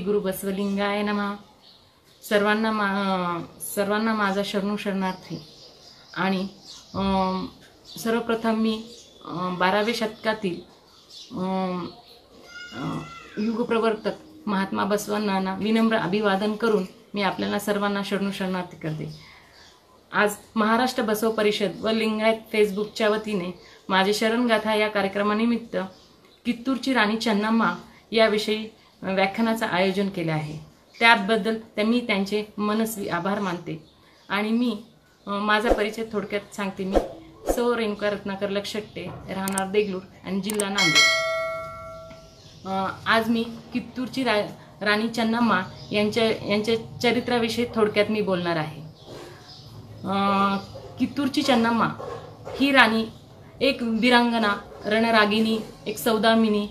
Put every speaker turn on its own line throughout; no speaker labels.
गुरु बसवलिंगाय नमः। सर्वांना माझा शरणार्थी। आणि सर्वप्रथम मी 12व्या शतकातील युगप्रवर्तक महात्मा बसवांना विनम्र अभिवादन करून मी आपल्याला सर्वांना शरणार्थी करते। आज महाराष्ट्र बसव परिषद व लिंगायत फेसबुकच्या वतीने माझे शरणगाथा या कार्यक्रमानिमित्त कित्तूरची राणी चन्नम्मा याविषयी व्याख्यानाचे आयोजन केले आहे। त्याबद्दल मी त्यांचे मनस्वी आभार मानते। आणि मी माझा परिचय थोडक्यात सांगते। मी सौ रेणुका रत्नाकर लक्षट्टे, राहणार देगलूर आणि जिल्हा नांदेड। आज मी कित्तूरची राणी चन्नम्मा यांच्या चरित्राविषयी थोडक्यात मी बोलणार आहे। कित्तूरची चन्नम्मा ही राणी एक वीरांगना, रणरागिनी, एक सौदामिनी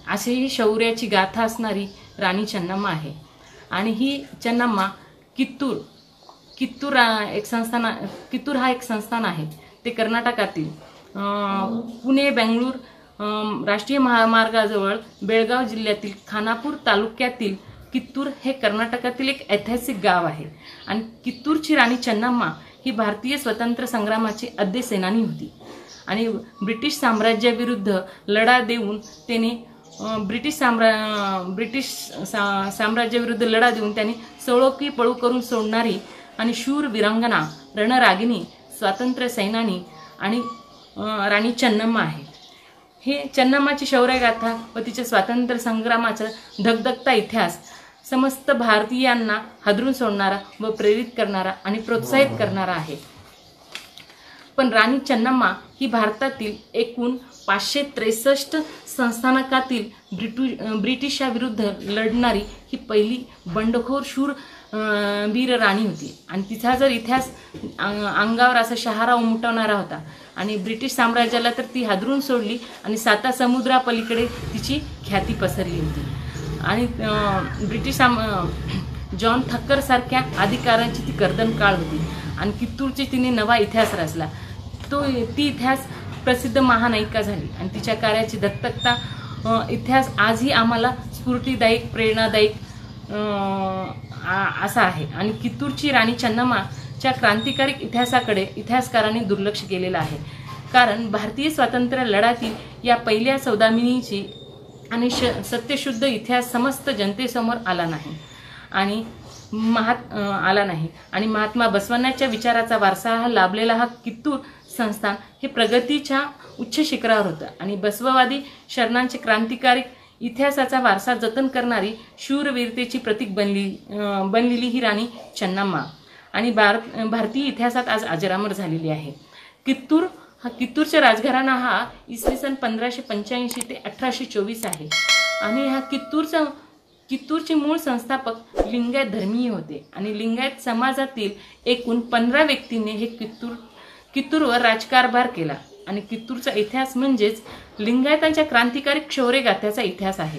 अशी ही शौर्याची गाथा असणारी राणी चन्नम्मा आहे। आणि ही चन्नम्मा कित्तूर हा एक संस्थान आहे। ते कर्नाटकातील पुणे बेंगळूर राष्ट्रीय महामार्गाजवळ बेळगाव जिल्ह्यातील खानापूर तालुक्यातील कित्तूर हे कर्नाटकातील एक ऐतिहासिक गाव आहे। आणि कित्तूरची राणी चन्नम्मा ही भारतीय स्वातंत्र्य संग्रामाची आद्य सेनानी होती। आणि ब्रिटिश साम्राज्याविरुद्ध लढा देऊन ब्रिटिश साम्राज्याविरुद्ध लढा देऊन त्यांनी सळोकी पळू करून सोडणारी आणि शूर वीरांगना, रणरागिनी, स्वातंत्र्य सैनानी आणि राणी चन्नम्मा आहे। हे चन्नम्माची शौर्यगाथा व तिच्या स्वातंत्र्य संग्रामाचा धगधगता इतिहास समस्त भारतीयांना हादरून सोडणारा व प्रेरित करणारा आणि प्रोत्साहित करणारा आहे। पण राणी चन्नम्मा ही भारतातील एकूण 563 संस्थानकातील ब्रिटिशाविरुद्ध लढणारी ही पहिली बंडखोर शूर वीर राणी होती। आणि तिचा जर इतिहास अंगावर असा शहारा उमटवणारा होता। आणि ब्रिटिश साम्राज्याला तर ती हादरून सोडली आणि 7 समुद्रापलीकडे तिची ख्याती पसरली होती। आणि जॉन थक्कर सारख्या अधिकाऱ्यांची ती गर्दनकाळ होती। आणि कित्तूरची तिने नवा इतिहास रचला। ती इतिहास प्रसिद्ध महानायिका झाली। आणि तिच्या कार्याची दत्तकता इतिहास आजही आम्हाला स्फूर्तिदायक, प्रेरणादायक असा आहे। आणि कित्तूरची राणी चन्नम्माच्या क्रांतिकारी इतिहासाकडे इतिहासकारांनी दुर्लक्ष केलेलं आहे। कारण भारतीय स्वातंत्र्य लढ्यातील या पहिल्या सौदामिनीची आणि सत्यशुद्ध इतिहास समस्त जनतेसमोर आला नाही। आणि महात्मा बसवण्णाच्या विचाराचा वारसा लाभलेला हा कित्तूर संस्थान हे प्रगतीच्या उच्च शिखरावर होतं। आणि बसववादी शरणांचे क्रांतिकारी इतिहासाचा वारसा जतन करणारी शूरवीरतेची प्रतीक बनलेली ही राणी चन्नम्मा आणि भारतीय इतिहासात आज अजरामर झालेली आहे। कित्तूरचा राजघराणा हा इसवी सन 1585 ते 1824 आहे। आणि हा कित्तूरचे मूळ संस्थापक लिंगायत धर्मीय होते। आणि लिंगायत समाजातील एकूण 15 व्यक्तींनी हे कित्तूरवर राजकारभार केला। आणि कित्तूरचा इतिहास म्हणजेच लिंगायतांच्या क्रांतिकारी शौर्यगाथ्याचा इतिहास आहे।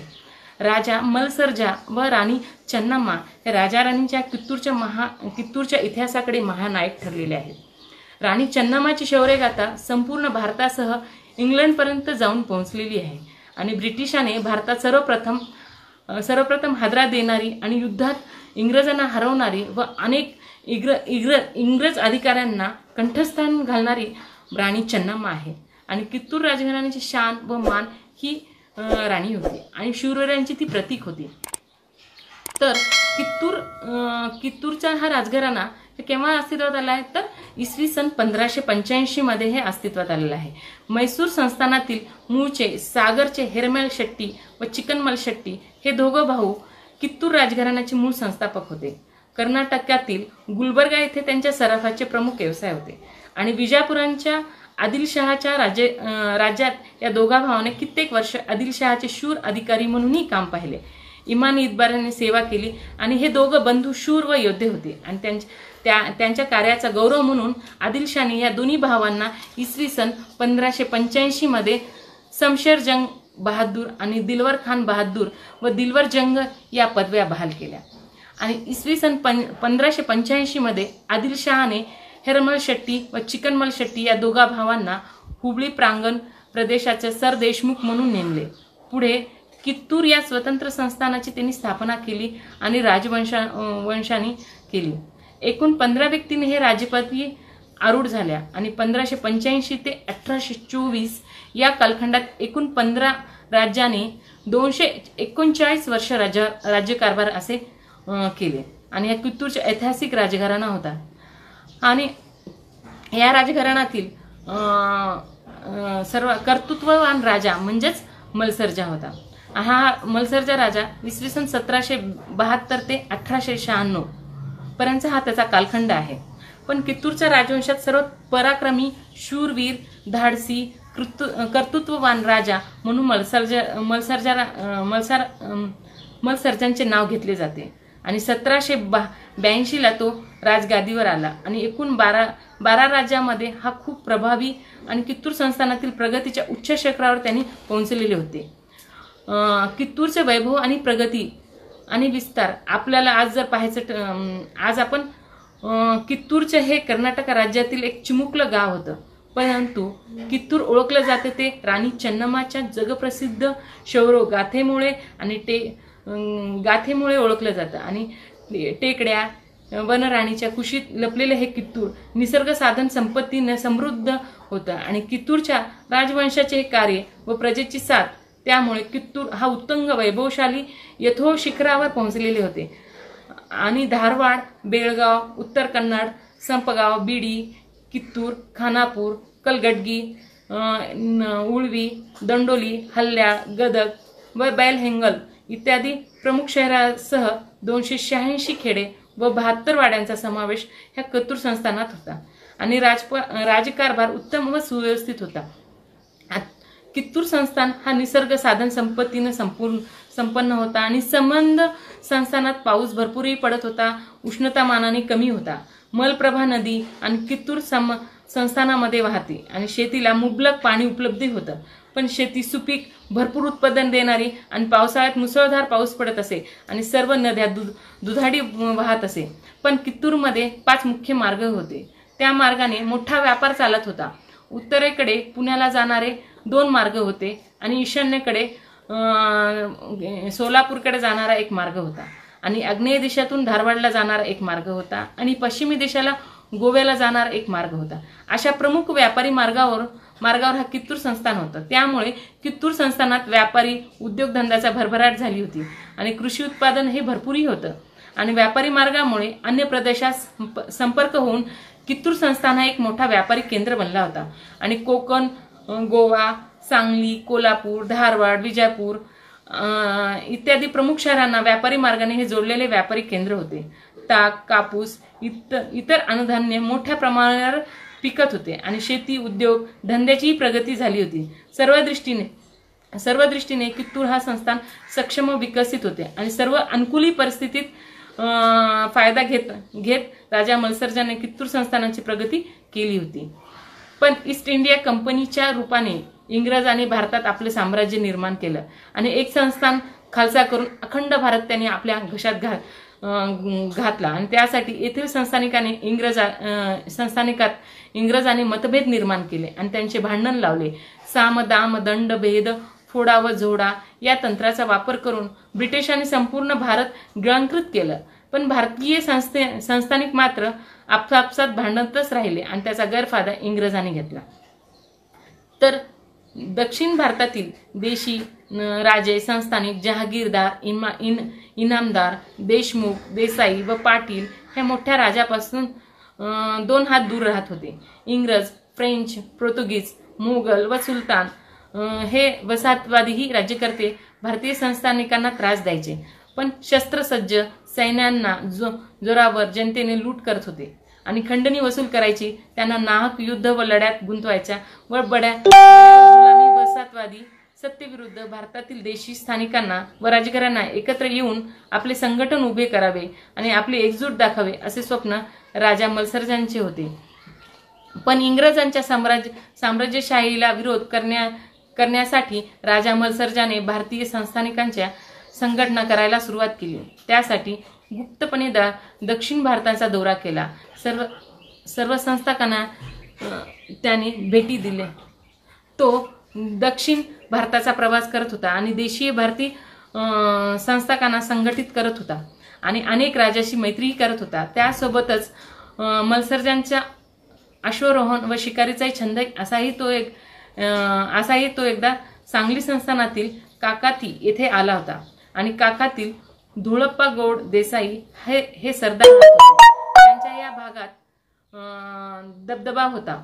राजा मलसर्जा व राणी चन्नम्मा हे राजा राणीच्या कित्तूरच्या इतिहासाकडे महानायक ठरलेले आहेत। राणी चन्नम्माची शौर्यगाथा संपूर्ण भारतासह इंग्लंडपर्यंत जाऊन पोहोचलेली आहे। आणि ब्रिटिशाने भारतात सर्वप्रथम हादरा देणारी आणि युद्धात इंग्रजांना हरवणारी व अनेक इंग्रज अधिकाऱ्यांना कंठस्थान घालणारी राणी चन्नम्मा आहे। आणि कित्तूर राजघराण्याची शान व मान ही राणी होती आणि शूरवीरांची ती प्रतीक होती। तर कित्तूरचा हा राजघराणा केव्हा अस्तित्वात आला आहे तर इसवी सन 1585 मध्ये हे अस्तित्वात आलेलं आहे। मैसूर संस्थानातील मूळचे सागरचे हिरमल शेट्टी व चिकनमल शेट्टी हे दोघं भाऊ कित्तूर राजघराण्याचे मूळ संस्थापक होते। कर्नाटकातील गुलबर्गा येथे त्यांच्या सराफाचे प्रमुख व्यवसाय होते। आणि विजापुरांच्या आदिलशहाच्या राज्यात या दोघा भावाने कित्येक वर्ष आदिलशहाचे शूर अधिकारी म्हणूनही काम पाहिले। इमानी इतबाराने सेवा केली। आणि हे दोघं बंधू शूर व योद्धे होते। आणि त्यांच्या कार्याचा गौरव म्हणून आदिलशाने या दोन्ही भावांना इसवी सन 1585 मध्ये शमशेर जंग बहादूर आणि दिलवर खान बहादूर व दिलवर जंग या पदव्या बहाल केल्या। आणि इसवी सन 1585 मध्ये आदिलशहाने हिरमल शेट्टी व चिकनमल शेट्टी या दोघा भावांना हुबळी प्रांगण प्रदेशाचे सरदेशमुख म्हणून नेमले। पुढे कित्तूर या स्वतंत्र संस्थानाची त्यांनी स्थापना केली आणि वंशाने केली. एकूण 15 व्यक्तींनी हे राज्यपदी आरूढ झाल्या आणि 1585 ते 1824 या कालखंडात एकूण 15 राज्यांनी 239 वर्ष राज्यकारभार असे केले. आणि या कित्तूरच्या ऐतिहासिक राजघराणा होता. आणि या राजघराण्यातील सर्व कर्तृत्ववान राजा म्हणजेच मलसर्जा होता. हा मलसर्जा राजा इसवी सन 1772 ते 1896 पर्यंत हा त्याचा कालखंड आहे. पण कित्तूरच्या राजवंशात सर्वात पराक्रमी, शूरवीर, धाडसी, कर्तृत्ववान राजा म्हणून मलसर्जांचे नाव घेतले जाते. आणि 1782 ला तो राजगादीवर आला आणि एकूण 12 राज्यामध्ये हा खूप प्रभावी आणि कित्तूर संस्थानातील प्रगतीच्या उच्च शिखरावर त्यांनी पोहोचलेले होते. कित्तूरचे वैभव आणि प्रगती आणि विस्तार आपल्याला आज जर पाहायचं, आज आपण कित्तूरचे हे कर्नाटक राज्यातील एक चिमुकलं गाव होतं, परंतु कित्तूर ओळखलं जाते ते राणी चन्नम्माच्या जगप्रसिद्ध शौर्य गाथेमुळे आणि गाथेमुळे ओळखलं जातं. आणि टेकड्या, वनराणीच्या कुशीत लपलेले हे कित्तूर निसर्ग साधन संपत्तीने समृद्ध होतं. आणि कित्तूरच्या राजवंशाचे हे कार्य व प्रजेची साथ, त्यामुळे कित्तूर हा उत्तुंग वैभवशाली यथो शिखरावर पोहोचलेले होते. आणि धारवाड, बेळगाव, उत्तर कन्नड, संपगाव, बिडी, कित्तूर, खानापूर, कलगडगी, उळवी, दंडोली, हल्ल्या, गदग व बैलहेंगल इत्यादी प्रमुख शहरासह 286 खेडे व 72 वाड्यांचा समावेश ह्या कित्तूर संस्थानात होता. आणि राजकारभार उत्तम व सुव्यवस्थित होता. कित्तूर संस्थान हा निसर्ग साधन संपत्तीने संपन्न होता आणि संबंध संस्थानात पाऊस भरपूरही पडत होता, उष्णतामानाने कमी होता. मलप्रभा नदी आणि कित्तूर संस्थानामध्ये वाहते आणि शेतीला मुबलक पाणी उपलब्ध होतं. पण शेती सुपीक, भरपूर उत्पादन देणारी आणि पावसाळ्यात मुसळधार पाऊस पडत असे आणि सर्व नद्या दुधाडी वाहत असे. पण कित्तूरमध्ये 5 मुख्य मार्ग होते. त्या मार्गाने मोठा व्यापार चालत होता. उत्तरेकडे पुण्याला जाणारे 2 मार्ग होते आणि ईशान्येकडे सोलापूरकडे जाणारा एक मार्ग होता आणि आग्नेय दिशेतून धारवाडला जाणारा एक मार्ग होता आणि पश्चिमी दिशेला गोव्याला जाणारा एक मार्ग होता. अशा प्रमुख व्यापारी मार्गावर हा कित्तूर संस्थान होतं. त्यामुळे कित्तूर संस्थानात व्यापारी उद्योगधंद्याचा भरभराट झाली होती आणि कृषी उत्पादन हे भरपूरही होतं. आणि व्यापारी मार्गामुळे अन्य प्रदेशात संपर्क होऊन कित्तूर संस्थान हा एक मोठा व्यापारी केंद्र बनला होता. आणि कोकण, गोवा, सांगली, कोल्हापूर, धारवाड, विजापूर इत्यादी प्रमुख शहरांना व्यापारी मार्गाने हे जोडलेले व्यापारी केंद्र होते. ताक, कापूस इतर अन्नधान्य मोठ्या प्रमाणावर पिकत होते आणि शेती, उद्योग धंद्याचीही प्रगती झाली होती. सर्व दृष्टीने कित्तूर हा संस्थान सक्षम व विकसित होते आणि सर्व अनुकूल परिस्थितीत फायदा घेत राजा मलसर्जाने कित्तूर संस्थानाची प्रगती केली होती. पण ईस्ट इंडिया कंपनीच्या रूपाने इंग्रजांनी भारतात आपले साम्राज्य निर्माण केलं आणि एक संस्थान खालसा करून अखंड भारत त्यांनी आपल्या घशात घातला. आणि त्यासाठी येथील संस्थानिकात इंग्रजांनी मतभेद निर्माण केले आणि त्यांचे भांडण लावले. साम, दाम, दंड, भेद, फोडा व झोडा या तंत्राचा वापर करून ब्रिटिशांनी संपूर्ण भारत गिळंकृत केलं. पण भारतीय संस्थानिक मात्र आपसात भांडतच राहिले आणि त्याचा गैरफायदा इंग्रजांनी घेतला. तर दक्षिण भारतातील देशी राजे, संस्थानिक, जहागीरदार, इनामदार, देशमुख, देसाई व पाटील ह्या मोठ्या राजापासून 2 हात दूर राहत होते. इंग्रज, फ्रेंच, पोर्तुगीज, मोगल व सुलतान हे वसाहतवादीही राज्यकर्ते भारतीय संस्थानिकांना त्रास द्यायचे. पण शस्त्रसज्ज सैन्यांना जोरावर जनतेने लूट करत होते आणि खंडणी वसूल करायची, त्यांना नाहक युद्ध व लढ्यात गुंतवायच्या व बड्या वसाहतवादी सत्तेविरुद्ध भारतातील देशी स्थानिकांना व राजघरांना एकत्र येऊन आपले संघटन उभे करावे आणि आपली एकजूट दाखवावे असे स्वप्न राजा मलसर्जांचे होते. पण इंग्रजांच्या साम्राज्यशाहीला विरोध करण्यासाठी राजा मलसर्जाने भारतीय संस्थानिकांच्या संघटना करायला सुरुवात केली. त्यासाठी गुप्तपणे दक्षिण भारताचा दौरा केला. सर्व संस्थानिकांना त्याने भेटी दिल्या. तो दक्षिण भारताचा प्रवास करत होता आणि देशीय भारतीय संस्थाकांना संघटित करत होता आणि अनेक राजाशी मैत्रीही करत होता। त्यासोबतच मल्सरजांच्या अश्वारोहण व शिकारीचाही छंद असाही तो एकदा सांगली संस्थानातील काकाती येथे आला होता आणि काकातील धुळप्पा गौड देसाई हे सरदार होते। त्यांच्या या भागात दबदबा होता।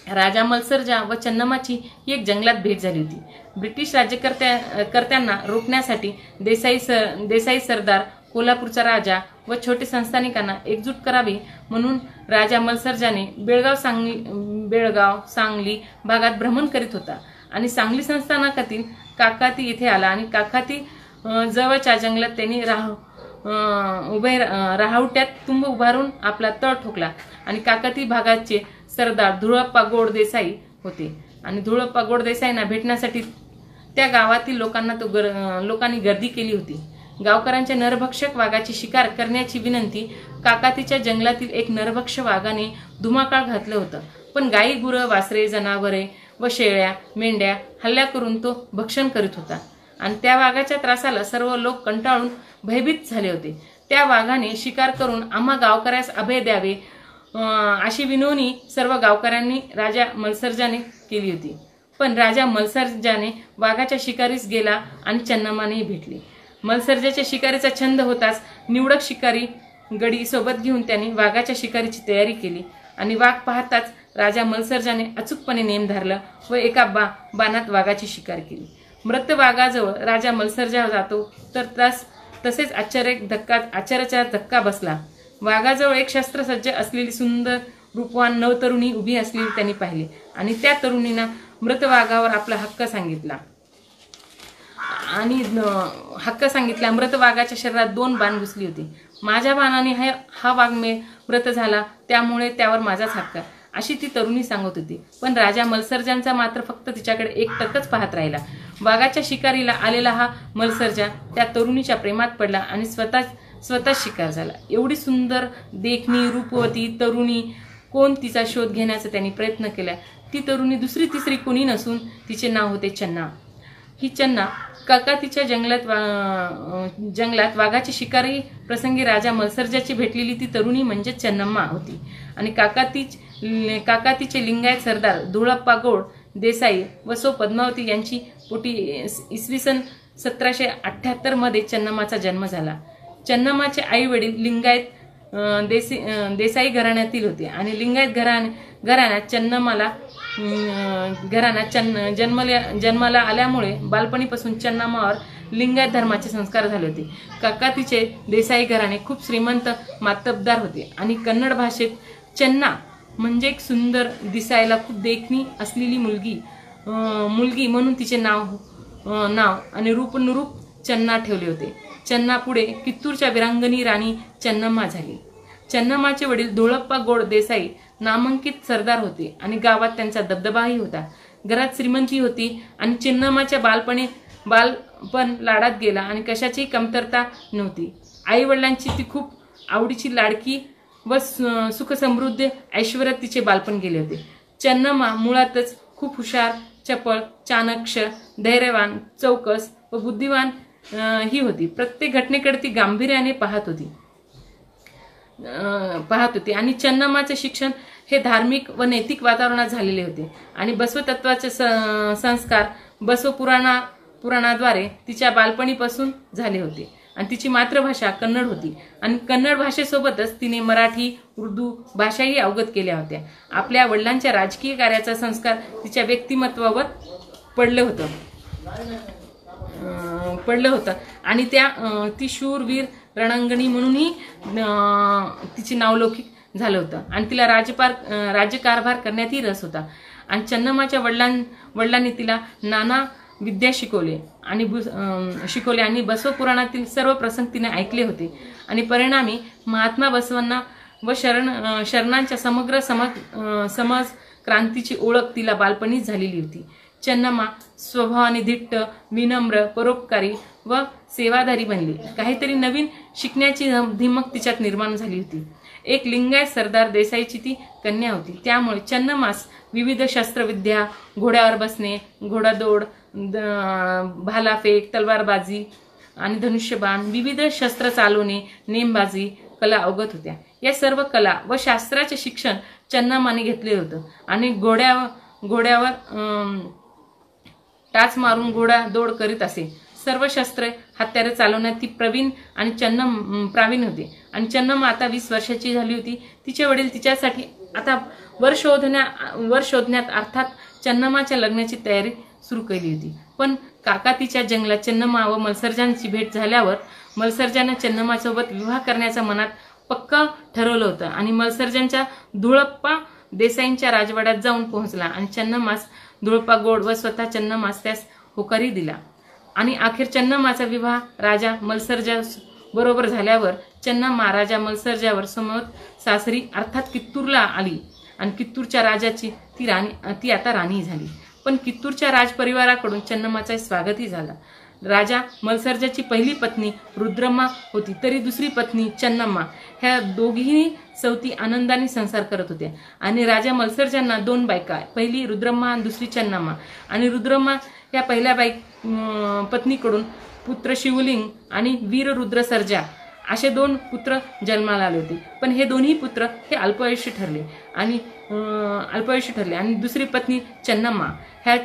राजा मल्सरजा व चन्नम्माची ही एक जंगलात भेट झाली होती। ब्रिटिश राज्यकर्त्यांना रोखण्यासाठी देसाई सरदार, कोल्हापूरचा राजा व छोटे संस्थानिकांना एकजूट करावी म्हणून राजा मल्सरजाने बेळगाव, सांगली भागात भ्रमण करीत होता आणि सांगली संस्थानाकातील काकाती येथे आला आणि काकाती जवळच्या जंगलात त्यांनी राहुट्यात तुंब उभारून आपला तळ ठोकला आणि काकाती भागाचे सरदार धुळप्पा गौड देसाई होते आणि धुळप्पा गौड देसाईंना भेटण्यासाठी त्या गावातील लोकांनी गर्दी केली होती। गावकऱ्यांच्या नरभक्षक वाघाची शिकार करण्याची विनंती काकातीच्या जंगलातील एक नरभक्ष वाघाने धुमाकाळ घातलं होतं, पण गाई, गुरं, वासरे, जनावरे व शेळ्या, मेंढ्या हल्ला करून तो भक्षण करीत होता आणि त्या वाघाच्या त्रासाला सर्व लोक कंटाळून भयभीत झाले होते। त्या वाघाने शिकार करून आम्हा गावकऱ्यास अभय द्यावे अशी विनवणी सर्व गावकऱ्यांनी राजा मल्सरजाने केली होती, पण राजा मल्सरजाने वाघाच्या शिकारीस गेला आणि चन्नम्मानेही भेटली। मल्सरजाच्या शिकारीचा छंद होताच निवडक शिकारी गडी सोबत घेऊन त्याने वाघाच्या शिकारीची तयारी केली आणि वाघ पाहताच राजा मल्सरजाने अचूकपणे नेम धरला व एका बाणात वाघाची शिकार केली। मृत वाघाजवळ राजा मल्सरजा जातो तर तसेच आश्चर्याचा धक्का बसला। वाघाजवळ एक शस्त्रसज्ज असलेली सुंदर रूपवान नवतरुणी उभी असलेली त्यांनी पाहिली आणि त्या तरुणीनं मृत वाघावर आपला हक्क सांगितला। मृत वाघाच्या शरीरात 2 बाण घुसली होती। माझ्या बाणाने हा वाघ मृत झाला, त्यामुळे त्यावर माझाच हक्क, अशी ती तरुणी सांगत होती। पण राजा मल्सरजांचा मात्र फक्त तिच्याकडे एकटकच पाहत राहिला। वाघाच्या शिकारीला आलेला हा मल्सरजा त्या तरुणीच्या प्रेमात पडला आणि स्वतः शिकार झाला। एवढी सुंदर, देखणी, रूपवती तरुणी कोण तिचा शोध घेण्याचा त्यांनी प्रयत्न केला। ती तरुणी दुसरी तिसरी कोणी नसून तिचे नाव होते चन्ना। ही चन्ना काकातीच्या जंगलात वाघाची शिकारी प्रसंगी राजा मल्सरजाची भेटलेली ती तरुणी म्हणजे चन्नम्मा होती आणि काकातीचे लिंगायत सरदार धुळप्पा गौड देसाई व सौ पद्मावती यांची पोटी इसवी सन 1778 मध्ये चन्नम्माचा जन्म झाला। चन्नम्माचे आई वडील लिंगायत देसाई घराण्यातील होते आणि लिंगायत घराण्यात जन्माला आल्यामुळे बालपणीपासून चन्नम्मावर लिंगायत धर्माचे संस्कार झाले होते। काकातीचे देसाई घराणे खूप श्रीमंत मातब्दार होते आणि कन्नड भाषेत चन्ना म्हणजे एक सुंदर, दिसायला खूप देखणी असलेली मुलगी म्हणून तिचे नाव आणि रूपनुरूप चन्ना ठेवले होते। चन्ना पुढे कित्तूरच्या वीरांगणी राणी चन्नम्मा झाली। चन्नम्माचे वडील धुळप्पा गौड देसाई नामांकित सरदार होते आणि गावात त्यांचा दबदबाही होता। घरात श्रीमंती होती आणि चन्नम्माच्या बालपण लाडात गेला आणि कशाचीही कमतरता नव्हती। आई वडिलांची ती खूप आवडीची लाडकी व सुखसमृद्ध ऐश्वर्यात तिचे बालपण गेले होते। चन्नम्मा मुळातच खूप हुशार, चपळ, चाणक्य, धैर्यवान, चौकस व बुद्धिवान ही होती। प्रत्येक घटनेकडे ती गांभीर्याने पाहत होती आणि चन्नम्माचे शिक्षण हे धार्मिक व नैतिक वातावरणात झालेले होते आणि बसवतत्वाचे संस्कार बसव पुराणाद्वारे तिच्या बालपणीपासून झाले होते आणि तिची मातृभाषा कन्नड होती आणि कन्नड भाषेसोबतच तिने मराठी, उर्दू भाषाही अवगत केल्या होत्या। आपल्या वडिलांच्या राजकीय कार्याचा संस्कार तिच्या व्यक्तिमत्वावर पडलं होतं आणि ती शूरवीर रणांगणी म्हणूनही तिचे नावलौकिक झालं होतं आणि तिला राज्यकारभार करण्यातही रस होता आणि चन्नम्माच्या वडिलांनी तिला नाना विद्या शिकवले आणि बसव पुराणातील सर्व प्रसंग तिने ऐकले होते आणि परिणामी महात्मा बसवांना व शरणांच्या समग्र समाज क्रांतीची ओळख तिला बालपणीच झालेली होती। चन्नम्मा स्वभावाने धिट्ट, विनम्र, परोपकारी व सेवाधारी बनली। काहीतरी नवीन शिकण्याची धिमक तिच्यात निर्माण झाली होती। एक लिंगायत सरदार देसाईची ती कन्या होती। त्यामुळे चन्नमास विविध शस्त्रविद्या, घोड्यावर बसणे, घोडादौड, भालाफेक, तलवारबाजी आणि धनुष्यबाण, विविध शस्त्र चालवणे, नेमबाजी कला अवगत होत्या। या सर्व कला व शास्त्राचे शिक्षण चन्नम्माने घेतले होते आणि घोड्यावर टाच मारून घोडादौड करीत असे। सर्व शस्त्रे हत्यारे चालवण्यात ती प्रावीण होती आणि चन्नम्मा आता 20 वर्षाची झाली होती। तिचे वडील तिच्यासाठी आता वर शोधण्यात अर्थात चन्नम्माच्या लग्नाची तयारी सुरू केली होती। पण काकातीच्या जंगलात चन्नम्मा व मल्सरजानची भेट झाल्यावर मल्सरजाने चन्नम्मासोबत विवाह करण्याचा मनात पक्का ठरवलं होतं आणि मल्सरजानच्या धुळप्पा देसाईंच्या राजवाड्यात जाऊन पोहोचला आणि चन्नम्मास धुळप्पा गोड व स्वतः चन्नम्मास त्यास होकारी दिला आणि अखेर चन्नम्माचा विवाह राजा मल्सरजा बरोबर झाल्यावर चन्नम्मा राजा मल्सरजावर समोर सासरी अर्थात कित्तूरला आली आणि कित्तूरच्या राजाची ती आता राणी झाली। पण कित्तूरच्या राजपरिवाराकडून चन्नम्माचे स्वागतही झालं। राजा मल्सरजाची पहिली पत्नी रुद्रम्मा होती, तरी दुसरी पत्नी चन्नम्मा ह्या दोघीही सवती आनंदाने संसार करत होत्या आणि राजा मल्सरजांना 2 बायका, पहिली रुद्रम्मा आणि दुसरी चन्नम्मा। आणि रुद्रम्मा या पहिल्या पत्नीकडून पुत्र शिवलिंग आणि वीररुद्र सर्जा असे 2 पुत्र जन्माला आले होते। पण हे दोन्ही पुत्र हे अल्पायुषी ठरले आणि दुसरी पत्नी चन्नम्मा ह्या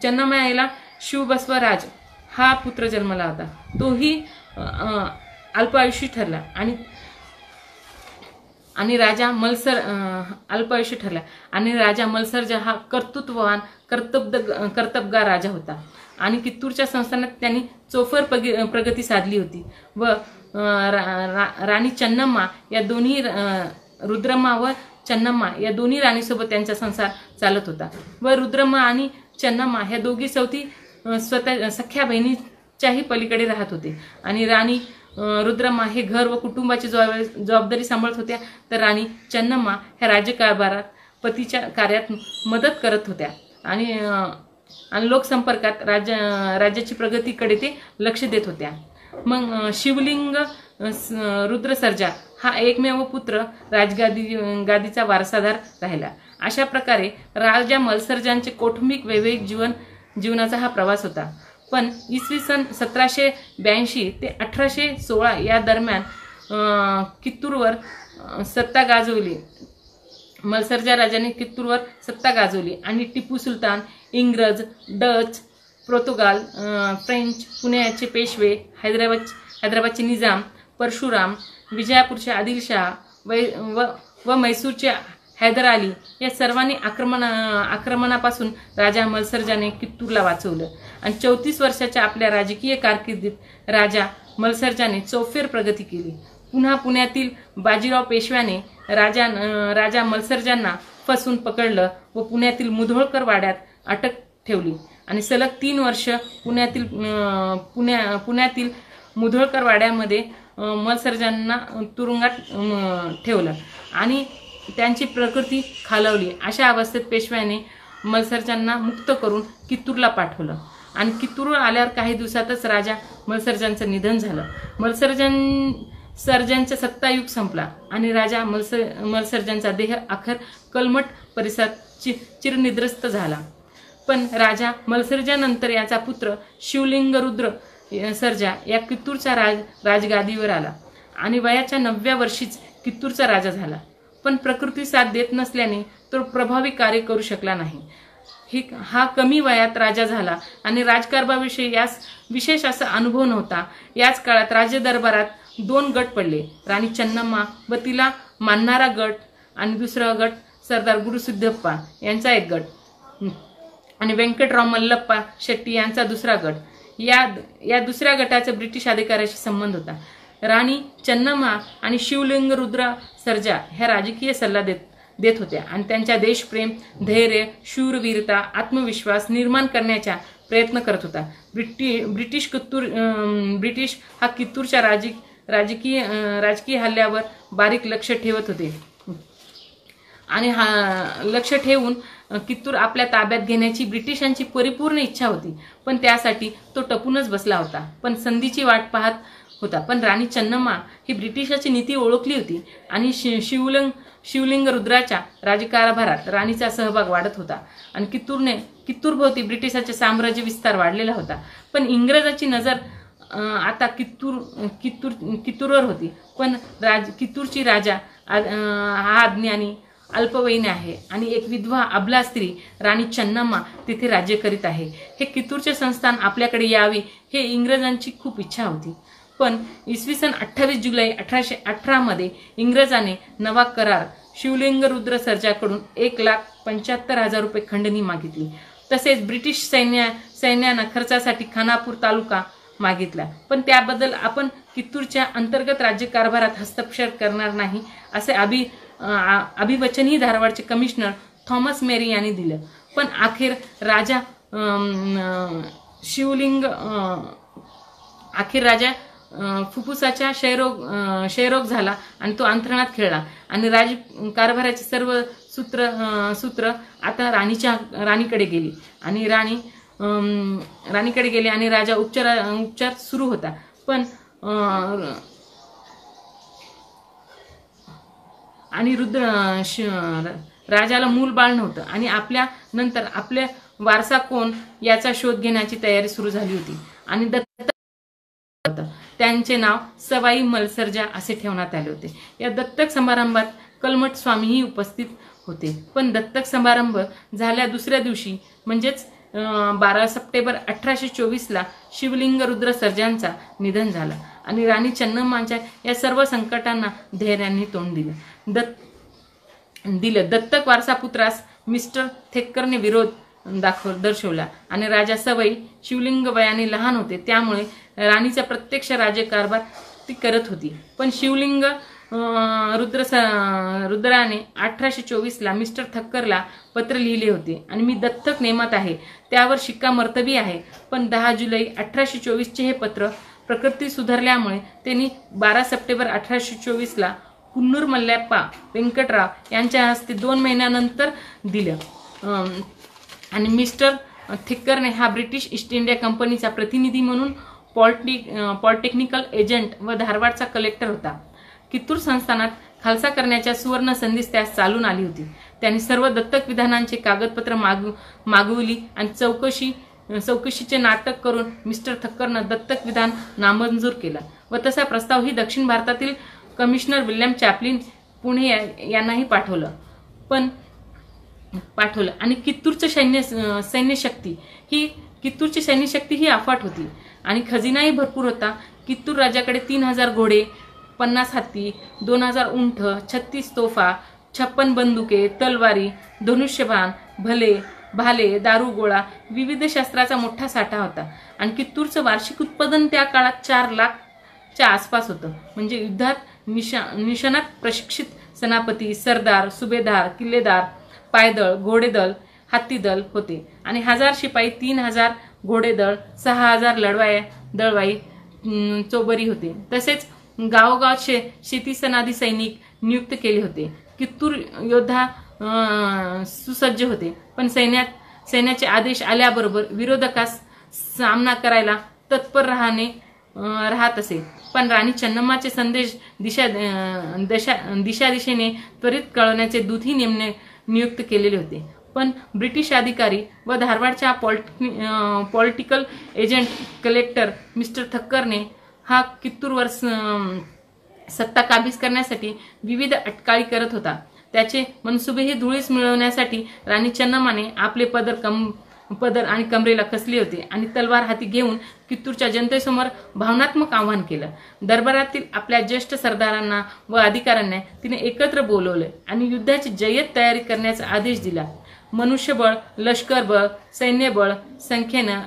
चन्नम्मा याला शिवबसवराज हा पुत्र जन्माला होता, तोही अल्पायुषी ठरला आणि राजा मल्सरजा हा कर्तृत्ववान कर्तबगार राजा होता आणि कित्तूरच्या संस्थानात त्यांनी चौफर प्रगती साधली होती व राणी चन्नम्मा या दोन्ही रुद्रम्मा व चन्नम्मा या दोन्ही राणीसोबत त्यांचा संसार चालत होता व रुद्रम्मा आणि चन्नम्मा ह्या दोघी सवती स्वतः सख्या बहिणीच्याही पलीकडे राहत होते आणि राणी रुद्रम्मा हे घर व कुटुंबाची जबाबदारी सांभाळत होत्या, तर राणी चन्नम्मा ह्या राज्यकारभारात पतीच्या कार्यात मदत करत होत्या आणि लोकसंपर्कात राज्याची प्रगतीकडे ते लक्ष देत होत्या। मग शिवलिंग रुद्र सर्जा हा एकमेव पुत्र गादीचा वारसादार राहिला। अशा प्रकारे राजा मल्सरजांचे कौटुंबिक वैवाहिक जीवनाचा हा प्रवास होता। पण इसवी सन 1782 ते 1816 या दरम्यान कित्तूरवर सत्ता गाजवली। मल्सरजा राजाने कित्तूरवर सत्ता गाजवली आणि टिपू सुलतान, इंग्रज, डच, पोर्तुगाल, फ्रेंच, पुण्याचे पेशवे, हैदराबादचे निजाम, परशुराम, विजापूरचे आदिलशाह व मैसूरचे हैदर अली या सर्वांनी आक्रमणापासून राजा मल्सरजाने कित्तूरला वाचवलं आणि 34 वर्षाच्या आपल्या राजकीय कारकिर्दीत राजा मल्सरजाने चौफेर प्रगती केली। पुन्हा पुण्यातील बाजीराव पेशव्याने राजा मल्सरजांना फसून पकडलं व पुण्यातील मुधोळकर वाड्यात अटक ठेवली आणि सलग 3 वर्ष पुण्यातील मुधोळकर वाड्यामध्ये मल्सरजांना तुरुंगात ठेवलं आणि त्यांची प्रकृती खालावली। अशा अवस्थेत पेशव्याने मल्सरजांना मुक्त करून कित्तूरला पाठवलं आणि कित्तूरवर आल्यावर काही दिवसातच राजा मल्सरजांचं निधन झालं। मल्सरजांचा सत्तायुग संपला आणि राजा मल्सरजांचा देह अखेर कलमठ परिसरात चिरनिद्रस्त झाला। पण राजा मल्सरजानंतर याचा पुत्र शिवलिंगरुद्र सर्जा या कित्तूरच्या राजगादीवर आला आणि वयाच्या 9व्या वर्षीच कित्तूरचा राजा झाला। पण प्रकृती साथ देत नसल्याने तो प्रभावी कार्य करू शकला नाही। हा कमी वयात राजा झाला आणि राजकारभाराविषयी यास विशेष असा अनुभव नव्हता। याच काळात राज्य दरबारात 2 गट पडले, राणी चन्नम्मा व तिला मानणारा गट आणि दुसरा गट सरदार गुरुसिद्धप्पा यांचा एक गट आणि व्यंकटराव मल्लप्पा शेट्टी यांचा दुसरा गट। या दुसऱ्या गटाचा ब्रिटिश अधिकाऱ्याशी संबंध होता। राणी चन्नम्मा आणि शिवलिंगरुद्र सर्जा ह्या राजकीय सल्ला देत होत्या आणि त्यांच्या देशप्रेम, धैर्य, शूरवीरता, आत्मविश्वास निर्माण करण्याचा प्रयत्न करत होता। ब्रिटिश हा कित्तूरच्या राजकीय हल्ल्यावर बारीक लक्ष ठेवत होते आणि लक्ष ठेवून कित्तूर आपल्या ताब्यात घेण्याची ब्रिटिशांची परिपूर्ण इच्छा होती, पण त्यासाठी तो टपूनच बसला होता। पण संधीची वाट पाहत होता. पण राणी चन्नम्मा ही ब्रिटिशाची नीती ओळखली होती आणि शिवलिंग रुद्राच्या राज्यकारभारात राणीचा सहभाग वाढत होता आणि कित्तूरभोवती ब्रिटिशाचे साम्राज्य विस्तार वाढलेला होता. पण इंग्रजाची नजर आता कित्तूरवर होती. पण कित्तूरची राजा हा अज्ञानी अल्पवयीन आहे आणि एक विधवा अबला स्त्री राणी चन्नम्मा तिथे राज्य करीत आहे. हे कित्तूरचे संस्थान आपल्याकडे यावे हे इंग्रजांची खूप इच्छा होती. पण इसवी सन 28 जुलै 1818 मध्ये इंग्रजाने नवा करार शिवलिंग रुद्र सर्जाकडून 1,75,000 रुपये खंडणी मागितली. तसेच ब्रिटिश सैन्यानं खर्चासाठी खानापूर तालुका मागितला. पण त्याबद्दल आपण कित्तूरच्या अंतर्गत राज्यकारभारात हस्तक्षेप करणार नाही असे अभिवचनही धारवाडचे कमिशनर थॉमस मेरी यांनी दिलं. पण अखेर राजा फुफ्फुसाच्या क्षयरोग झाला आणि तो अंथरुणात खेळला आणि कारभाराचे सर्व सूत्र आता राणीकडे गेली आणि राजा उपचार सुरू होता. पण राजाला मूल बाळ नव्हतं आणि आपल्या नंतर आपले वारसा कोण याचा शोध घेण्याची तयारी सुरू झाली होती आणि दत्तक त्यांचे नाव सवाई मलसर्जा असे ठेवण्यात आले होते. या दत्तक समारंभात कलमठ स्वामीही उपस्थित होते. पण दत्तक समारंभ झाल्या दुसऱ्या दिवशी म्हणजेच 12 सप्टेंबर 1824 शिवलिंग रुद्र सर्जांचा निधन झालं आणि राणी चन्नम्माच्या या सर्व संकटांना धैर्याने तोंड दिलं. दत्तक वारसापुत्रास मिस्टर थेक्करने विरोध दर्शवला आणि राजा सवई शिवलिंग वयाने लहान होते त्यामुळे राणीचा प्रत्यक्ष राज्यकारभार ती करत होती. पण शिवलिंग रुद्राने 1824 मिस्टर थक्करला पत्र लिहिले होते आणि मी दत्तक नेमत आहे त्यावर शिक्कामोर्तबी आहे. पण 10 जुलै 1824 हे पत्र प्रकृती सुधारल्यामुळे त्यांनी 12 सप्टेंबर 1824 कुन्नूर मल्ल्याप्पा व्यंकटराव यांच्या हस्ते 2 महिन्यानंतर दिलं आणि मिस्टर थिक्करने हा ब्रिटिश ईस्ट इंडिया कंपनीचा प्रतिनिधी म्हणून पॉलिटेक्निकल एजंट व धारवाडचा कलेक्टर होता. कित्तूर संस्थानात खालसा करण्याच्या सुवर्ण संधीस त्यास चालून आली होती. त्यांनी सर्व दत्तक विधानांचे कागदपत्र मागवली आणि चौकशीचे नाटक करून मिस्टर थक्करनं दत्तक विधान नामंजूर केला व तसा प्रस्तावही दक्षिण भारतातील कमिशनर विल्यम चॅपलिन पुणे यांनाही पाठवलं आणि कित्तूरची सैन्यशक्ती ही अफाट होती आणि खजिनाही भरपूर होता. कित्तूर राजाकडे 3,000 घोडे, 50 हत्ती, 2,000 उंट, 36 तोफा, 56 बंदुके, तलवारी, धनुष्यबाण, भाले, दारुगोळा, विविध शस्त्राचा मोठा साठा होता आणि कित्तूरचं वार्षिक उत्पादन त्या काळात 4 लाखच्या आसपास होतं. म्हणजे युद्धात निशाणात प्रशिक्षित सेनापती, सरदार, सुभेदार, किल्लेदार, पायदळ, घोडेदल, हत्तीदल होते आणि 1000 शिपाई, 3,000 घोडेदळ, 6,000 दळवाई चौबरी होते. तसेच गावोगाव शेतीसनादी सैनिक नियुक्त केले होते. कित्तूर योद्धा सुसज्ज होते पण सैन्याचे आदेश आल्याबरोबर विरोधकास सामना करायला तत्पर राहत असे. पण राणी चन्नम्माचे संदेश दिशेने त्वरित कळवण्याचे दूतही नियुक्त केलेले होते. पण ब्रिटिश अधिकारी व धारवाडच्या पॉलिटिकल एजंट कलेक्टर मिस्टर थक्करने हा कित्तूरवर सत्ता काबीज करण्यासाठी विविध अटकाळी करत होता. त्याचे मनसुबेही धुळीस मिळवण्यासाठी राणी चन्नम्माने आपले पदर आणि कमरेला कसले होते आणि तलवार हाती घेऊन कित्तूरच्या जनतेसमोर भावनात्मक आवाहन केलं. दरबारातील आपल्या ज्येष्ठ सरदारांना व अधिकाऱ्यांना तिने एकत्र बोलवले आणि युद्धाची जय्यत तयारी करण्याचा आदेश दिला. मनुष्यबळ, लष्करबळ, सैन्यबळ संख्येनं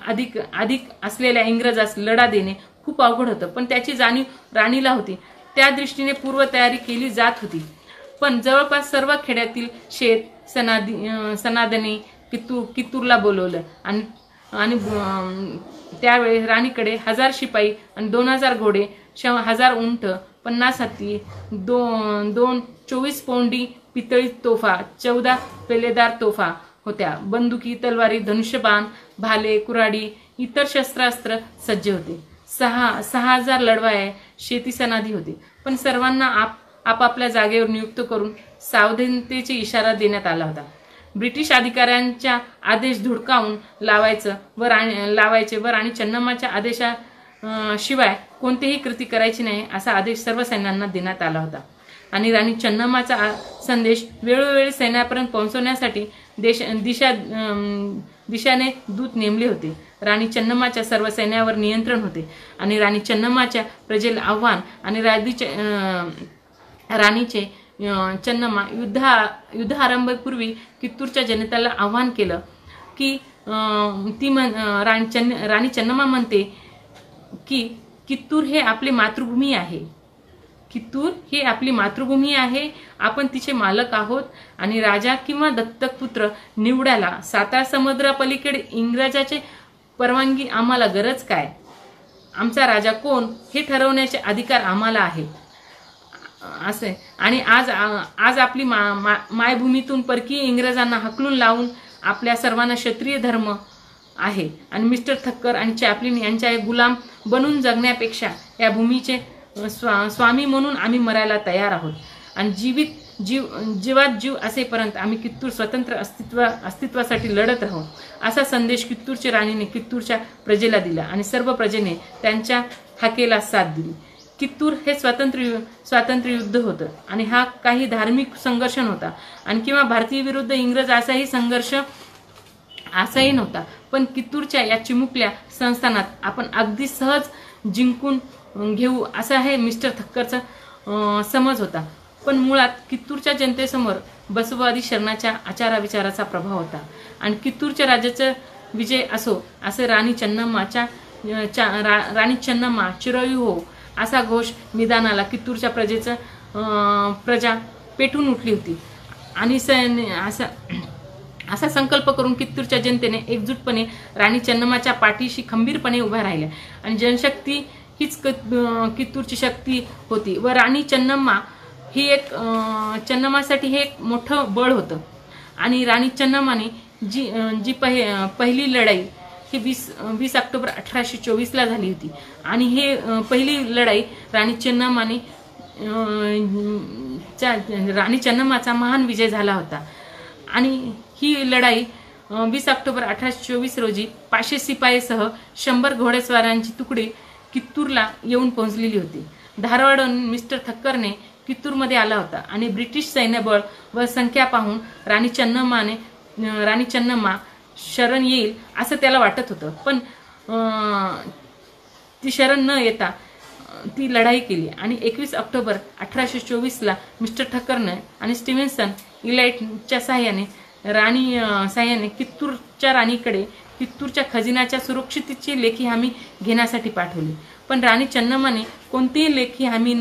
अधिक असलेल्या इंग्रजास लढा देणे खूप अवघड होतं. पण त्याची जाणीव राणीला होती. त्या दृष्टीने पूर्वतयारी केली जात होती. पण जवळपास सर्व खेड्यातील सनादने कित्तूरला बोलवलं आणि त्यावेळी राणीकडे 1000 शिपाई आणि 2,000 घोडे, 1000 उंट, 50 हत्ती, 24 पौंडी पितळी तोफा, 14 पेलेदार तोफा होत्या. बंदुकी, तलवारी, धनुष्यबाण, भाले, कुऱ्हाडी, इतर शस्त्रास्त्र सज्ज होते. 6,000 लढवाये शेती सनाधी होते, पण सर्वांना आपापल्या जागेवर नियुक्त करून सावधानतेचा इशारा देण्यात आला होता. ब्रिटिश अधिकाऱ्यांच्या आदेश धुडकावून लावायचे व राणी चन्नम्माच्या आदेशाशिवाय कोणतीही कृती करायची नाही असा आदेश सर्व सैन्यांना देण्यात आला होता. आणि राणी चन्नम्माचा संदेश वेळोवेळी सैन्यापर्यंत पोहोचवण्यासाठी दिशाने दूत नेमले होते. राणी चन्नम्माच्या सर्व सैन्यावर नियंत्रण होते आणि राणी चन्नम्माच्या प्रजेला आव्हान आणि राणीचे चन्नम्मा युद्धारंभापूर्वी कित्तूरच्या जनतेला आव्हान केलं की राणी चन्नम्मा म्हणते की कित्तूर हे आपली मातृभूमी आहे. कित्तूर ही आपली मातृभूमी आहे. आपण तिचे मालक आहोत आणि राजा किंवा दत्तक पुत्र निवडायला 7 समुद्रापलीकडे इंग्रजाचे परवानगी आम्हाला गरज काय? आमचा राजा कोण हे ठरवण्याचे अधिकार आम्हाला आहे असे. आणि आज आपली मायभूमीतून परकीय इंग्रजांना हकलून लावून आपल्या सर्वांना क्षत्रिय धर्म आहे आणि मिस्टर ठक्कर आणि चॅपलिन यांच्या गुलाम बनून जगण्यापेक्षा या भूमीचे स्वामी म्हणून आम्ही मरायला तयार आहोत आणि जीवात जीव असेपर्यंत आम्ही कित्तूर स्वतंत्र अस्तित्वासाठी लढत राहू असा संदेश कित्तूरच्या राणीने कित्तूरच्या प्रजेला दिला आणि सर्व प्रजेने त्यांच्या हाकेला साथ दिली. कित्तूर हे स्वातंत्र्य युद्ध होतं आणि हा काही धार्मिक संघर्ष नव्हता आणि किंवा भारतीय विरुद्ध इंग्रज असाही संघर्ष असाही नव्हता. पण कित्तूरच्या या चिमुकल्या संस्थानात आपण अगदी सहज जिंकून घेऊ असा हे मिस्टर ठक्करचा समज होता. पण मुळात कित्तूरच्या जनतेसमोर बसववादी शरणाच्या आचारविचाराचा प्रभाव होता आणि कित्तूरच्या राजाचा विजय असो असे राणी चन्नम्मा चिरयू हो असा घोष निदानाला कित्तूरच्या प्रजा पेटून उठली होती आणि असा संकल्प करून कित्तूरच्या जनतेने एकजूटपणे राणी चन्नम्माच्या पाठीशी खंबीरपणे उभ्या राहिल्या आणि जनशक्ती हीच कित्तूरची शक्ती होती व राणी चन्नम्मा ही चन्नम्मासाठी हे एक मोठं बळ होतं. आणि राणी चन्नम्माने जी पहिली लढाई ही 20 ऑक्टोबर 1824 झाली होती आणि हे पहिली लढाई राणी चन्नम्माचा महान विजय झाला होता. आणि ही लढाई 20 ऑक्टोबर 1824 रोजी 500 शिपाईसह 100 घोडेस्वारांची तुकडी कित्तूरला येऊन पोहोचलेली होती. धारवाडहून मिस्टर ठक्करने कित्तूरमध्ये आला होता आणि ब्रिटिश सैन्यबळ व संख्या पाहून राणी चन्नम्मा शरण येईल असं त्याला वाटत होतं. पण ती शरण न येता ती लढाई केली आणि 21 ऑक्टोबर 1824 मिस्टर ठक्करने आणि स्टीव्हन्सन इलाइटच्या साहाय्याने कित्तूरच्या राणीकडे कित्तूरच्या खजिन्याच्या सुरक्षिततेची लेखी हमी घेण्यासाठी पाठवली. पण राणी चन्नम्माने कोणतीही लेखी हमी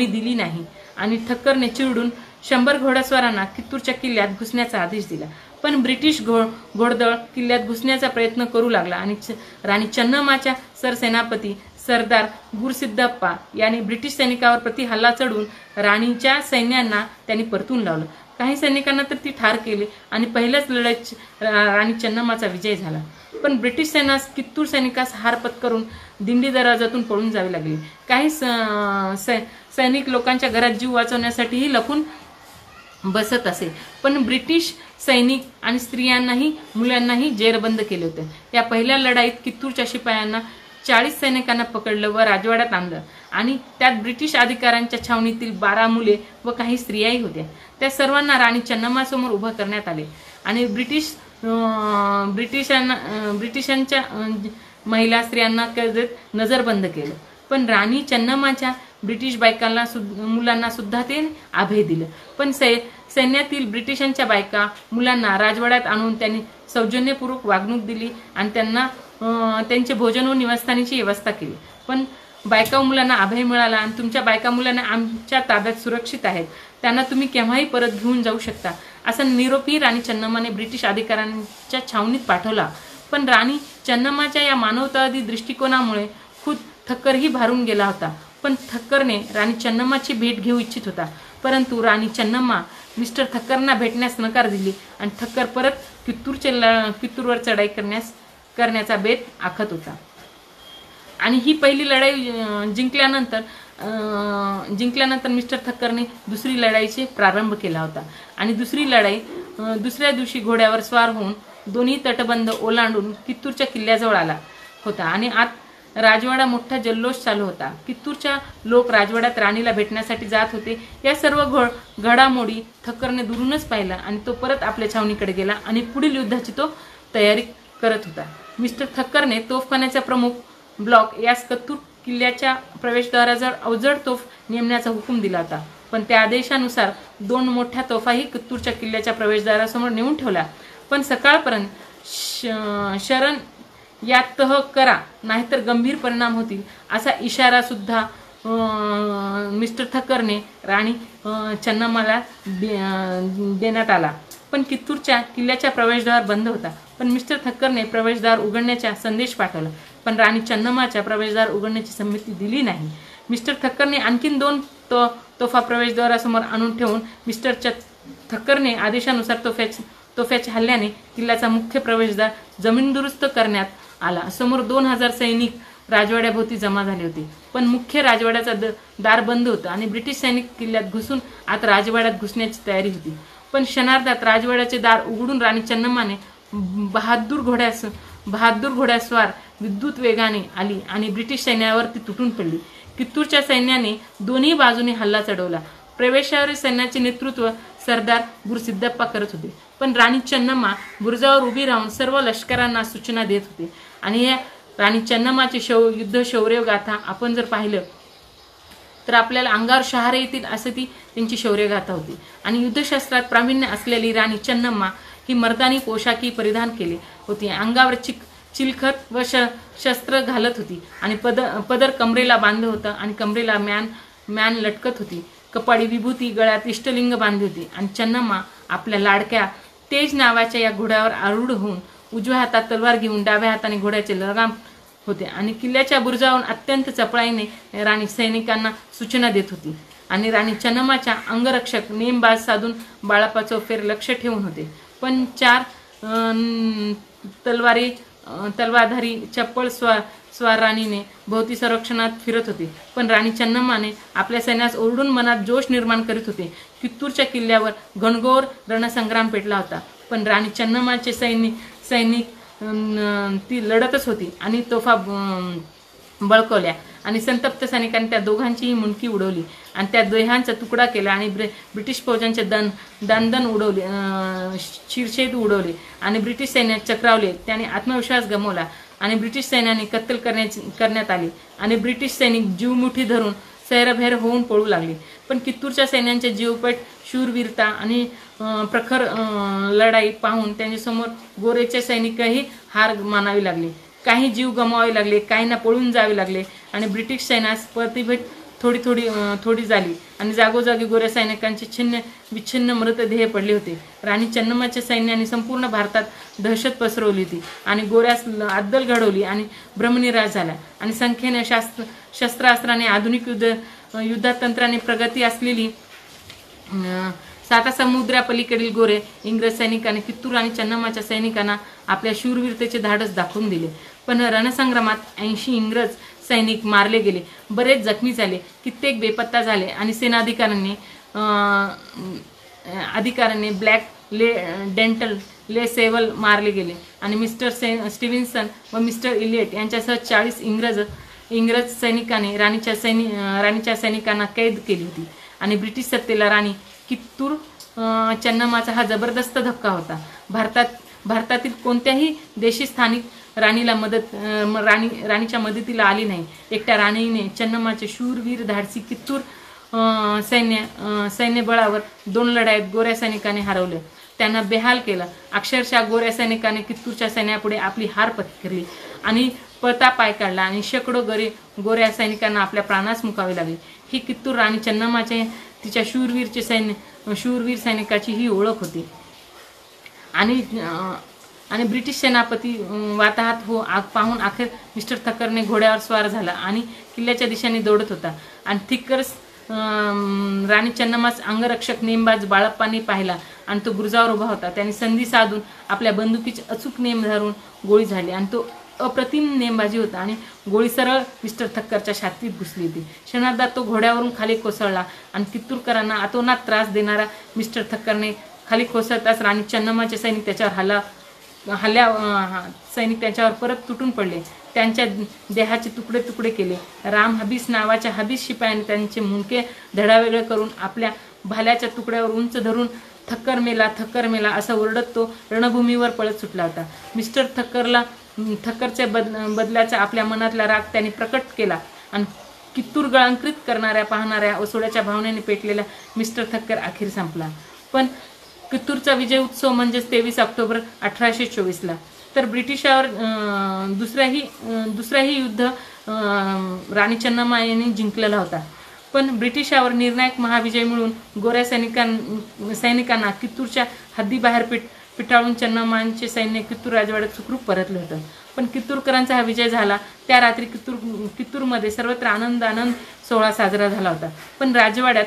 दिली नाही आणि ठक्करने चिरडून 100 घोडेस्वारांना कित्तूरच्या किल्ल्यात घुसण्याचा आदेश दिला. पण ब्रिटिश घोडदळ किल्ल्यात घुसण्याचा प्रयत्न करू लागला आणि राणी चन्नम्माच्या सरसेनापती सरदार गुरसिद्धप्पा यांनी ब्रिटिश सैनिकावर प्रति हल्ला चढवून राणीच्या सैन्यांना त्यांनी परतून लावलं. काही सैनिकांना तर ती ठार केली आणि पहिल्याच लढाईत राणी चन्नम्माचा विजय झाला. पण ब्रिटिश सैन्यास कित्तूर सैनिकास हार पत्करून दिंडी दरवाजातून पळून जावे लागले. काही सैनिक लोकांच्या घरात जीव वाचवण्यासाठीही लपून बसत असे. पण ब्रिटिश सैनिक आणि स्त्रियांनाही मुलांनाही जेरबंद केले होते. या पहिल्या लढाईत कित्तूरच्या शिपायांना 40 सैनिकांना पकडलं व राजवाड्यात आणलं आणि त्यात ब्रिटिश अधिकाऱ्यांच्या छावणीतील 12 मुले व काही स्त्रियाही होत्या. त्या सर्वांना राणी चन्नम्मासमोर उभं करण्यात आले आणि ब्रिटिशांच्या महिला स्त्रियांना कैदेत नजरबंद केलं. पण राणी चन्नम्माच्या ब्रिटिश बायकांना मुलांना सुद्धा ते अभय दिलं. पण सैन्यातील ब्रिटिशांच्या बायका मुलांना राजवाड्यात आणून त्यांनी सौजन्यपूर्वक वागणूक दिली आणि त्यांना त्यांचे भोजन व निवासस्थानाची व्यवस्था केली. पण बायका मुलांना अभय मिळाला आणि तुमच्या बायका मुलांना आमच्या ताब्यात सुरक्षित आहेत, त्यांना तुम्ही केव्हाही परत घेऊन जाऊ शकता असा निरोपही राणी चन्नम्माने ब्रिटिश अधिकाऱ्यांच्या छावणीत पाठवला. पण राणी चन्नम्माच्या या मानवतावादी दृष्टिकोनामुळे खुद ठक्करही भारून गेला होता. पण ठक्करने राणी चन्नम्माची भेट घेऊ इच्छित होता, परंतु राणी चन्नम्मा मिस्टर ठक्करना भेटण्यास नकार दिली आणि ठक्कर परत कित्तूरवर चढाई करण्याचा बेत आखत होता. आणि ही पहिली लढाई जिंकल्यानंतर मिस्टर ठक्करने दुसरी लढाईचे प्रारंभ केला होता. आणि दुसरी लढाई दुसऱ्या दिवशी घोड्यावर स्वार होऊन दोन्ही तटबंध ओलांडून कित्तूरच्या किल्ल्याजवळ आला होता. आणि आत राजवाडा मोठा जल्लोष चालू होता. कित्तूरच्या लोक राजवाड्यात राणीला भेटण्यासाठी जात होते. या सर्व घडामोडी ठक्करने दुरूनच पाहिला आणि तो परत आपल्या छावणीकडे गेला आणि पुढील युद्धाची तो तयारी करत होता. मिस्टर ठक्करने तोफखान्याचा प्रमुख ब्लॉक यास कित्तूर किल्ल्याच्या प्रवेशद्वाराजवळ अवजड तोफ नेमण्याचा हुकूम दिला होता. पण त्या आदेशानुसार 2 मोठ्या तोफाही कित्तूरच्या किल्ल्याच्या प्रवेशद्वारासमोर नेऊन ठेवल्या. पण सकाळपर्यंत शरण यात तह करा नाहीतर गंभीर परिणाम होतील असा इशारा सुद्धा मिस्टर ठक्करने राणी चन्नम्माला देण्यात आला. पण कित्तूरच्या किल्ल्याचा प्रवेशद्वार बंद होता. पण मिस्टर ठक्करने प्रवेशद्वार उघडण्याचा संदेश पाठवला. पण राणी चन्नम्माच्या प्रवेशद्वार उघडण्याची संमती दिली नाही. मिस्टर ठक्करने आणखीन 2 तोफा प्रवेशद्वारासमोर आणून ठेवून मिस्टर ठक्करने आदेशानुसार तोफ्याच्या हल्ल्याने किल्ल्याचा मुख्य प्रवेशद्वार जमीनदुरुस्त करण्यात आला. समोर 2000 सैनिक राजवाड्याभोवती जमा झाले होते. पण मुख्य राजवाड्याचा दार बंद होतं आणि ब्रिटिश सैनिक किल्ल्यात घुसून आत राजवाड्यात घुसण्याची तयारी होती. पण क्षणार्धात राजवाड्याचे दार उघडून राणी चन्नम्माने बहादूर घोड्यास्वार विद्युत वेगाने आली आणि ब्रिटिश सैन्यावर ती तुटून पडली. कित्तूरच्या सैन्याने दोन्ही बाजूने हल्ला चढवला. प्रवेशावरील सैन्याचे नेतृत्व सरदार गुरुसिद्धप्पा करत होते. पण राणी चन्नम्मा बुरुजावर उभी राहून सर्व लष्करांना सूचना देत होते. आणि या राणी चन्नम्माची युद्ध शौर्य गाथा आपण जर पाहिलं तर आपल्याला अंगावर शहारे येतील असं ती त्यांची शौर्यगाथा होती. आणि युद्धशास्त्रात प्रावीण्य असलेली राणी चन्नम्मा ही मर्दानी पोशाखी परिधान केली होती. अंगावर चिलखत व शस्त्र घालत होती आणि पदर कमरेला बांधलं होतं आणि कमरेला म्यान लटकत होती. कपाळी विभूती, गळ्यात इष्टलिंग बांधली होती. आणि चन्नम्मा आपल्या लाडक्या तेज नावाच्या या घोड्यावर आरूढ होऊन उजव्या हातात तलवार घेऊन डाव्या हाताने घोड्याचे लगाम होते आणि किल्ल्याच्या बुरुजावरून अत्यंत चपळाईने राणी सैनिकांना सूचना देत होती. आणि राणी चन्नम्माच्या अंगरक्षक नेमबाज साधून बाळाप्पा चौफेर लक्ष ठेवून होते. पण 4 तलवारधारी चप्पळ स्वार राणीने भोवती संरक्षणात फिरत होते. पण राणी चन्नम्माने आपल्या सैन्यास ओरडून मनात जोश निर्माण करीत होते. कित्तूरच्या किल्ल्यावर घनघोर रणसंग्राम पेटला होता. पण राणी चन्नम्माचे सैनिक ती लढतच होती आणि तोफा बळकवल्या आणि संतप्त सैनिकांनी त्या दोघांचीही मुंडकी उडवली आणि त्या देहांचा तुकडा केला आणि ब्रिटिश फौजांचे दानदन उडवले, शिरछेद उडवले आणि ब्रिटिश सैन्यात चक्रावले. त्याने आत्मविश्वास गमावला आणि ब्रिटिश सैन्याने कत्तल करण्यात आली आणि ब्रिटिश सैनिक जीवमुठी धरून सैरभैर होऊन पळू लागले. पण कित्तूरच्या सैन्यांचे जीवपेट शूरवीरता आणि प्रखर लढाई पाहून त्यांच्यासमोर गोरेचे सैनिकही हार मानावी लागले. काही जीव गमवावे लागले, काहींना पळून जावे लागले आणि ब्रिटिश सैन्यास प्रतिभेट थोडी झाली आणि जागोजागी गोऱ्या सैनिकांचे विच्छिन्न मृतदेह पडले होते. राणी चन्नम्माच्या सैन्याने संपूर्ण भारतात दहशत पसरवली होती आणि गोऱ्यास अद्दल घडवली आणि ब्रह्मनिराश झाला. आणि संख्येने शस्त्रास्त्राने आधुनिक युद्धतंत्राने प्रगती असलेली सातासमुद्रापलीकडील गोरे इंग्रज सैनिकांनी कित्तूर आणि चन्नम्माच्या सैनिकांना आपल्या शूरवीरतेचे धाडस दाखवून दिले. पण रणसंग्रामात 80 इंग्रज सैनिक मारले गेले, बरेच जखमी झाले, कित्येक बेपत्ता झाले आणि सेनाधिकाऱ्यांनी ब्लॅक डेंटल ले सेवल मारले गेले आणि मिस्टर स्टीव्हन्सन व मिस्टर इलियट यांच्यासह 40 इंग्रज सैनिकांनी राणीच्या सैनिकांना कैद केली होती. आणि ब्रिटिश सत्तेला राणी कित्तूर चन्नम्माचा हा जबरदस्त धक्का होता. भारतातील कोणत्याही देशी स्थानिक राणीच्या मदतीला आली नाही. एकट्या राणीने चन्नम्माचे शूरवीर धाडसी कित्तूर सैन्यबळावर 2 लढाईत गोऱ्या सैनिकांनी हरवले, त्यांना बेहाल केलं. अक्षरशः गोऱ्या सैनिकांनी कित्तूरच्या सैन्यापुढे आपली हार पत्करली आणि पळता पाय काढला आणि शेकडो गोऱ्या सैनिकांना आपल्या प्राणास मुकावे लागले. ही कित्तूर राणी चन्नम्माचे तिच्या शूरवीर सैनिकाची ही ओळख होती. आणि ब्रिटिश सेनापती वाताहत पाहून अखेर मिस्टर ठक्करने घोड्यावर स्वार झाला आणि किल्ल्याच्या दिशेने दौडत होता. आणि थिक्कर्स राणी चन्नम्मास अंगरक्षक नेमबाज बाळप्पांनी पाहिला आणि तो बुरुजावर उभा होता. त्याने संधी साधून आपल्या बंदुकीचे अचूक नेम धरून गोळी झाली आणि तो अप्रतिम नेमबाजी होता आणि गोळी सरळ मिस्टर थक्करच्या छातीत घुसली होती. क्षणार्धात तो घोड्यावरून खाली कोसळला आणि कित्तूरकरांना अतोनात त्रास देणारा मिस्टर थक्करने खाली कोसळताच राणी चन्नम्माचे सैनिक त्याच्यावर परत तुटून पडले. त्यांच्या देहाचे तुकडे तुकडे केले. राम हबीस नावाच्या हबीस शिपायाने त्यांचे मुंडके धडावेगळे करून आपल्या भाल्याच्या तुकड्यावर उंच धरून थक्कर मेला असं ओरडत तो रणभूमीवर पळत सुटला होता. मिस्टर थक्करच्या बदल्याचा आपल्या मनातला राग त्यांनी प्रकट केला आणि कित्तूर गळंकृत करणाऱ्या पाहणाऱ्या असोड्याच्या भावनेने पेटलेला मिस्टर थक्कर अखेर संपला. पण कित्तूरचा विजय उत्सव म्हणजेच 23 ऑक्टोबर 1824ला तर ब्रिटिशावर दुसराही युद्ध राणी चन्नम्मा यांनी जिंकलेला होता. पण ब्रिटिशावर निर्णायक महाविजय मिळून गोऱ्या सैनिकांना कित्तूरच्या हद्दीबाहेर पिटाळून चन्नम्मांचे सैन्य कित्तूर राजवाड्यात सुखरूप परतलं होतं. पण कित्तूरकरांचा हा विजय झाला त्या रात्री कित्तूरमध्ये सर्वत्र आनंद सोहळा साजरा झाला होता. पण राजवाड्यात,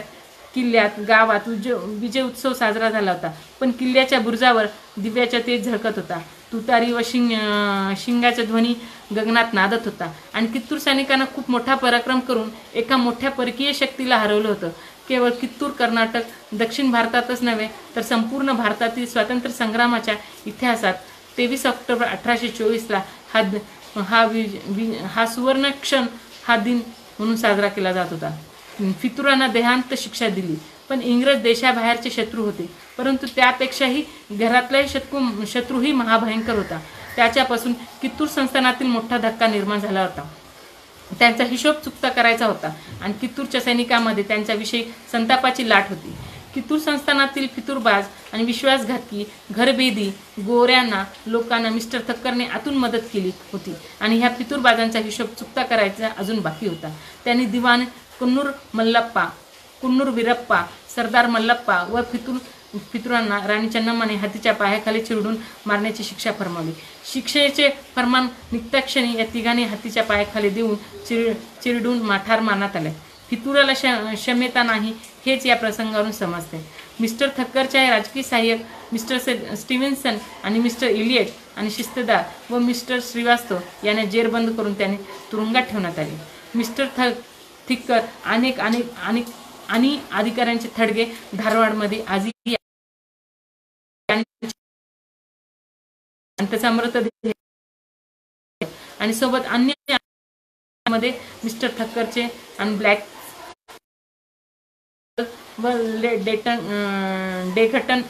किल्ल्यात, गावात विजय उत्सव साजरा झाला होता. पण किल्ल्याच्या बुरुजावर दिव्याचा तेज झळकत होता. तुतारी व शिंगाचा ध्वनी गगनात नादत होता. आणि कित्तूर सैनिकांना खूप मोठा पराक्रम करून एका मोठ्या परकीय शक्तीला हरवलं होतं. केवळ कित्तूर, कर्नाटक, दक्षिण भारतातच नव्हे तर संपूर्ण भारतातील स्वातंत्र्य संग्रामाच्या इतिहासात 23 ऑक्टोबर 1824ला हा सुवर्ण क्षण, हा दिन म्हणून साजरा केला जात होता. फितुरांना देहांत शिक्षा दिली. पण इंग्रज देशाबाहेरचे शत्रू होते, परंतु त्यापेक्षाही घरातला शत्रूही महाभयंकर होता. त्याच्यापासून कित्तूर संस्थानातील मोठा धक्का निर्माण झाला होता. त्यांचा हिशोब चुकता करायचा होता आणि कित्तूरच्या सैनिकांमध्ये त्यांच्याविषयी संतापाची लाट होती. कित्तूर संस्थानातील फितूरबाज आणि विश्वासघातकी, घरभेदी गोऱ्यांना लोकांना मिस्टर थक्करने आतून मदत केली होती आणि ह्या फितूरबाजांचा हिशोब चुकता करायचा अजून बाकी होता. त्यांनी दिवाण कुन्नूर वीरप्पा, सरदार मल्लप्पा व फितुरांना राणी चन्नम्माने हातीच्या पायाखाली चिरडून मारण्याची शिक्षा फरमावली. शिक्षेचे फरमान निघताक्षणी या तिघांनी हातीच्या पायाखाली देऊन चिरडून ठार मारण्यात आले. फितुराला क्षमता नाही हेच या प्रसंगावरून समजते. मिस्टर थक्करचे राजकीय सहाय्यक मिस्टर स्टीव्हन्सन आणि मिस्टर इलियट आणि शिस्तदार व मिस्टर श्रीवास्तव यांना जेरबंद करून त्यांनी तुरुंगात ठेवण्यात आले. मिस्टर थिक्कर आणि अधिकाऱ्यांचे थडगे धारवाडमध्ये आजही त्याचा मृतदेह आणि सोबत अन्य मध्ये मिस्टर थक्करचे आणि ब्लॅक व डेघटन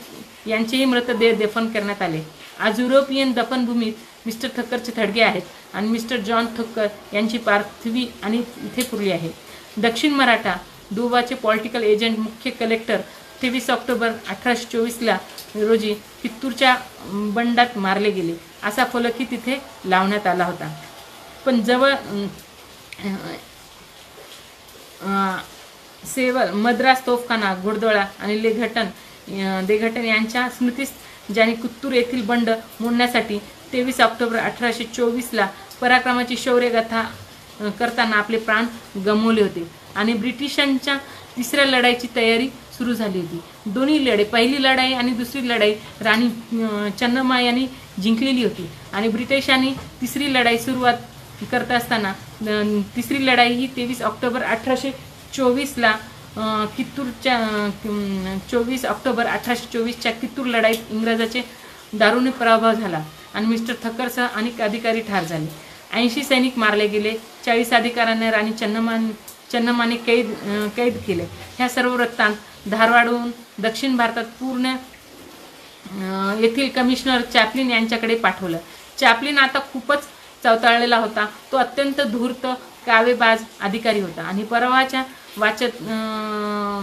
यांचेही मृतदेह दफन करण्यात आले. आज युरोपियन दफनभूमीत मिस्टर थक्करचे थडगे आहेत आणि मिस्टर जॉन थक्कर यांची पार्थिवी आणि इथे पुरली आहे. दक्षिण मराठा दुवाचे पॉलिटिकल एजंट मुख्य कलेक्टर 23 ऑक्टोबर 1824ला रोजी कित्तूरच्या बंडात मारले गेले असा फलकही तिथे लावण्यात आला होता. पण जवळ सेवल, मद्रास तोफखाना, घोडदोळा आणि देघटन यांच्या स्मृतीस ज्यांनी कित्तूर येथील बंड मोडण्यासाठी 23 ऑक्टोबर 1824ला पराक्रमाची शौर्यगाथा करताना आपले प्राण गमावले होते आणि ब्रिटिशांच्या तिसऱ्या लढाईची तयारी सुरू झाली होती. दोन्ही लढाई, पहिली लढाई आणि दुसरी लढाई राणी चन्नम्मा यांनी जिंकलेली होती आणि ब्रिटिशांनी तिसरी लढाई सुरुवात करत असताना तिसरी लढाई ही 23 ऑक्टोबर 1824ला कित्तूरच्या 24 ऑक्टोबर 1824च्या कित्तूर लढाईत इंग्रजाचे दारुणे पराभव झाला आणि मिस्टर थक्करसह अनेक अधिकारी ठार झाले. 80 सैनिक मारले गेले. 40 अधिकाऱ्यांना राणी चन्नम्माने कैद केले. ह्या सर्व वृत्तांत धारवाडहून दक्षिण भारतात पूर्ण येथील कमिशनर चॅपलिन यांच्याकडे पाठवलं. चॅपलिन आता खूपच चवताळलेला होता. तो अत्यंत धूर्त, कावेबाज अधिकारी होता आणि परवाच्या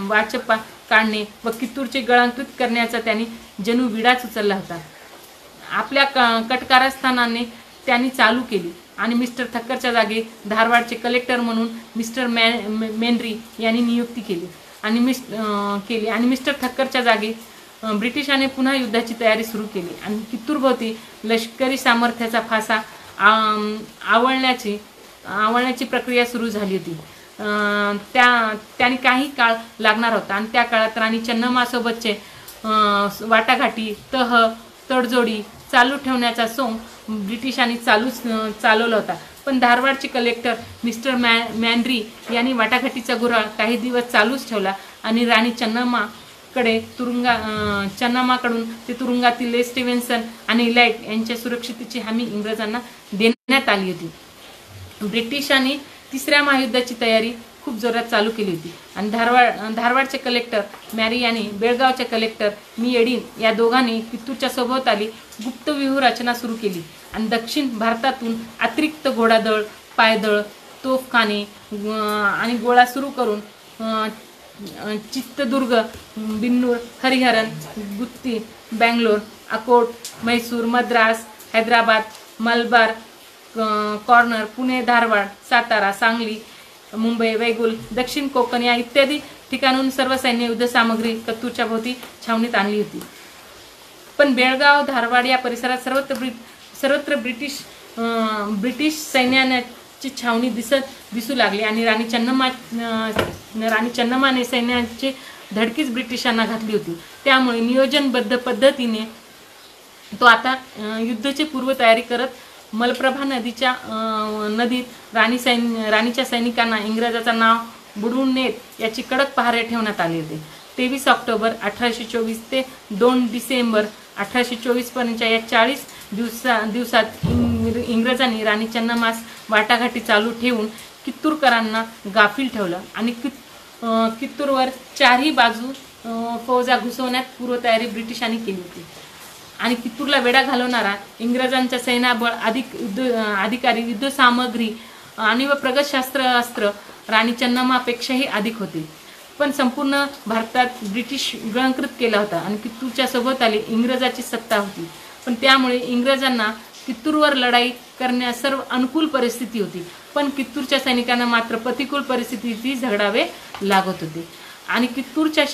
वाचपा काढणे व कित्तूरचे गळंकृत करण्याचा त्यांनी जणू विडाच उचलला होता. आपल्या कटकारस्थानाने त्यांनी चालू केली आणि मिस्टर थक्करच्या जागी धारवाडचे कलेक्टर म्हणून मिस्टर मेनरी यांनी नियुक्ती केली आणि मिस्टर थक्करच्या जागी ब्रिटिशांनी पुन्हा युद्धाची तयारी सुरू केली आणि कित्तूरभोवती लष्करी सामर्थ्याचा फासा आवळण्याची प्रक्रिया सुरू झाली होती. त्यांनी काही काळ लागणार होता आणि त्या काळात राणी चन्नम्मासोबतचे वाटाघाटी, तडजोडी चालू ठेवण्याचा सोंग ब्रिटिशांनी चालवला होता. पण धारवाडचे कलेक्टर मिस्टर मॅनरी यांनी वाटाघाटीचा घोळा काही दिवस चालूच ठेवला आणि राणी चन्नम्माकडून ते तुरुंगातील स्टीव्हन्सन आणि लाईट यांच्या सुरक्षितेची हमी इंग्रजांना देण्यात आली होती. ब्रिटिशांनी तिसऱ्या महायुद्धाची तयारी खूप जोरात चालू केली होती आणि धारवाडचे कलेक्टर मॅरी यांनी बेळगावचे कलेक्टर एडिन या दोघांनी कित्तूरच्या सभोवताली गुप्त व्यूह रचना सुरू केली आणि दक्षिण भारतातून अतिरिक्त घोडादळ, पायदळ, तोफखाने आणि गोळा सुरू करून चित्तदुर्ग, बिन्नूर, हरिहरन, गुत्ती, बँगलोर, अकोट, म्हैसूर, मद्रास, हैदराबाद, मलबार, कॉर्नर, पुणे, धारवाड, सातारा, सांगली, मुंबई, वैगुल, दक्षिण कोकण या इत्यादी ठिकाणून सर्व सैन्य युद्ध सामग्री कत्तूरच्या भोवती छावणीत आणली होती. पण बेळगाव, धारवाड या परिसरात सर्वत्र ब्रिटिश सैन्याची छावणी दिसू लागली आणि राणी चन्नम्माने सैन्याची धडकीच ब्रिटिशांना घातली होती. त्यामुळे नियोजनबद्ध पद्धतीने तो आता युद्धाची पूर्वतयारी करत मलप्रभा नदीत राणीच्या सैनिकांना इंग्रजाचा नाव बुडवून नेत याची कडक पहारे ठेवण्यात आले होते. 23 ऑक्टोबर 1824 ते 2 डिसेंबर 1824 पर्यंतच्या या 40 दिवसात इंग्रजांनी राणी चन्नम्मास वाटाघाटी चालू ठेवून कित्तूरकरांना गाफील ठेवलं आणि कित्तूरवर चारही बाजू फौजा घुसवण्यात पूर्वतयारी ब्रिटिशांनी केली होती. आणि कित्तूरला वेढा घालवणारा इंग्रजांचा सैन्यबळ अधिकारी, युद्ध सामग्री आणि प्रगत अस्त्र राणी चन्नम्मापेक्षाही अधिक होते. पण संपूर्ण भारतात ब्रिटिश गिळंकृत केला होता आणि कित्तूरच्या सभोवताली इंग्रजाची सत्ता होती. पण त्यामुळे इंग्रजांना कित्तूरवर लढाई करण्यास सर्व अनुकूल परिस्थिती होती. पण कित्तूरच्या सैनिकांना मात्र प्रतिकूल परिस्थितीत झगडावे लागत होते. आणि कित्तूरच्या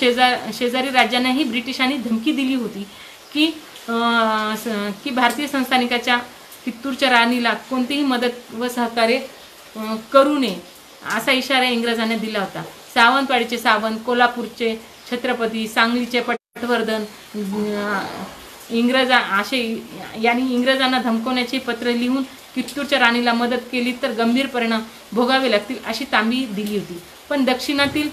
शेजारी राज्यांनाही ब्रिटिशांनी धमकी दिली होती की भारतीय संस्थानिकाच्या कित्तूरच्या राणीला कोणतीही मदत व सहकार्य करू नये असा इशारा इंग्रजांनी दिला होता. सावंतवाडीचे सावंत, कोल्हापूरचे छत्रपती, सांगलीचे पटवर्धन यांनी इंग्रजांना धमकवण्याचे पत्र लिहून कित्तूरच्या राणीला मदत केली तर गंभीर परिणाम भोगावे लागतील अशी तांबी दिली होती. पण दक्षिणातील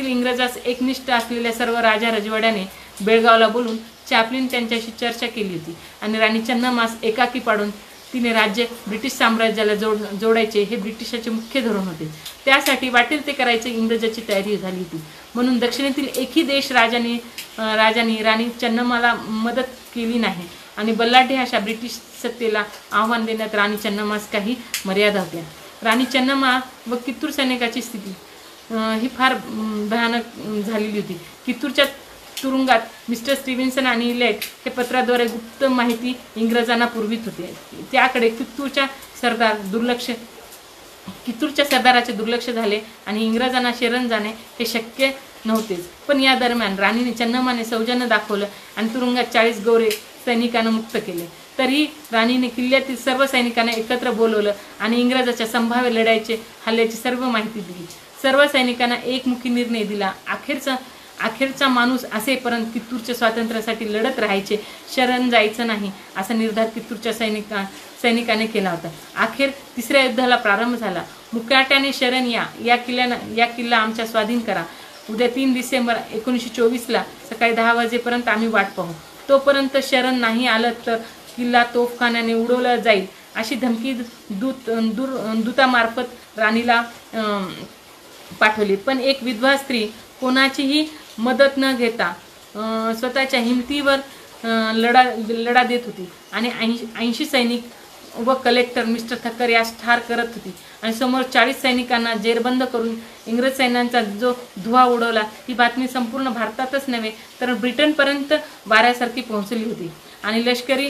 इंग्रजास एकनिष्ठ असलेल्या सर्व राजा रजवाड्याने बेळगावला बोलून चॅपलिन त्यांच्याशी चर्चा केली होती आणि राणी चन्नम्मास एकाकी पाडून तिने राज्य ब्रिटिश साम्राज्याला जोडायचे हे ब्रिटिशाचे मुख्य धोरण होते. त्यासाठी वाटेल ते करायचे इंग्रजाची तयारी झाली होती. म्हणून दक्षिणेतील एकही देश राजांनी राणी चन्नम्माला मदत केली नाही आणि बलाढ्य अशा ब्रिटिश सत्तेला आव्हान देण्यात राणी चन्नम्मास काही मर्यादा होत्या. राणी चन्नम्मा व कित्तूर सैनिकाची स्थिती ही फार भयानक झालेली होती. कित्तूरच्या तुरुंगात मिस्टर स्टीव्हन्सन आणि लेट हे पत्राद्वारे गुप्त माहिती इंग्रजांना पुरवित होते. त्याकडे कित्तूरच्या सरदाराचे दुर्लक्ष झाले आणि इंग्रजांना शरण जाणे हे शक्य नव्हतेच. पण या दरम्यान राणी चन्नम्माने सौजन्य दाखवलं आणि तुरुंगात 40 गोरे सैनिकांना मुक्त केले. तरीही राणीने किल्ल्यातील सर्व सैनिकांना एकत्र बोलवलं आणि इंग्रजाच्या संभाव्य हल्ल्याची सर्व माहिती दिली. सर्व सैनिकांना एकमुखी निर्णय दिला. अखेरचा माणूस असेपर्यंत कित्तूरच्या स्वातंत्र्यासाठी लढत राहायचे, शरण जायचं नाही असा निर्धार कित्तूरच्या सैनिकाने केला होता. अखेर तिसऱ्या युद्धाला प्रारंभ झाला. मुकाट्याने शरण या किल्ला आमच्या स्वाधीन करा. उद्या 3 डिसेंबर 1924ला सकाळी 10 वाजेपर्यंत आम्ही वाट पाहू. तोपर्यंत शरण नाही आलं तर किल्ला तोफखान्याने उडवला जाईल अशी धमकी दूतामार्फत राणीला पाठवली. पण एक विधवा स्त्री कोणाचीही मदत न घेता स्वतःच्या हिमतीवर लढा देत होती आणि 80 सैनिक व कलेक्टर मिस्टर थक्कर यास ठार करत होती आणि समोर 40 सैनिकांना जेरबंद करून इंग्रज सैन्यांचा जो धुवा उडवला ही बातमी संपूर्ण भारतातच नव्हे तर ब्रिटनपर्यंत वाऱ्यासारखी पोहोचली होती. आणि लष्करी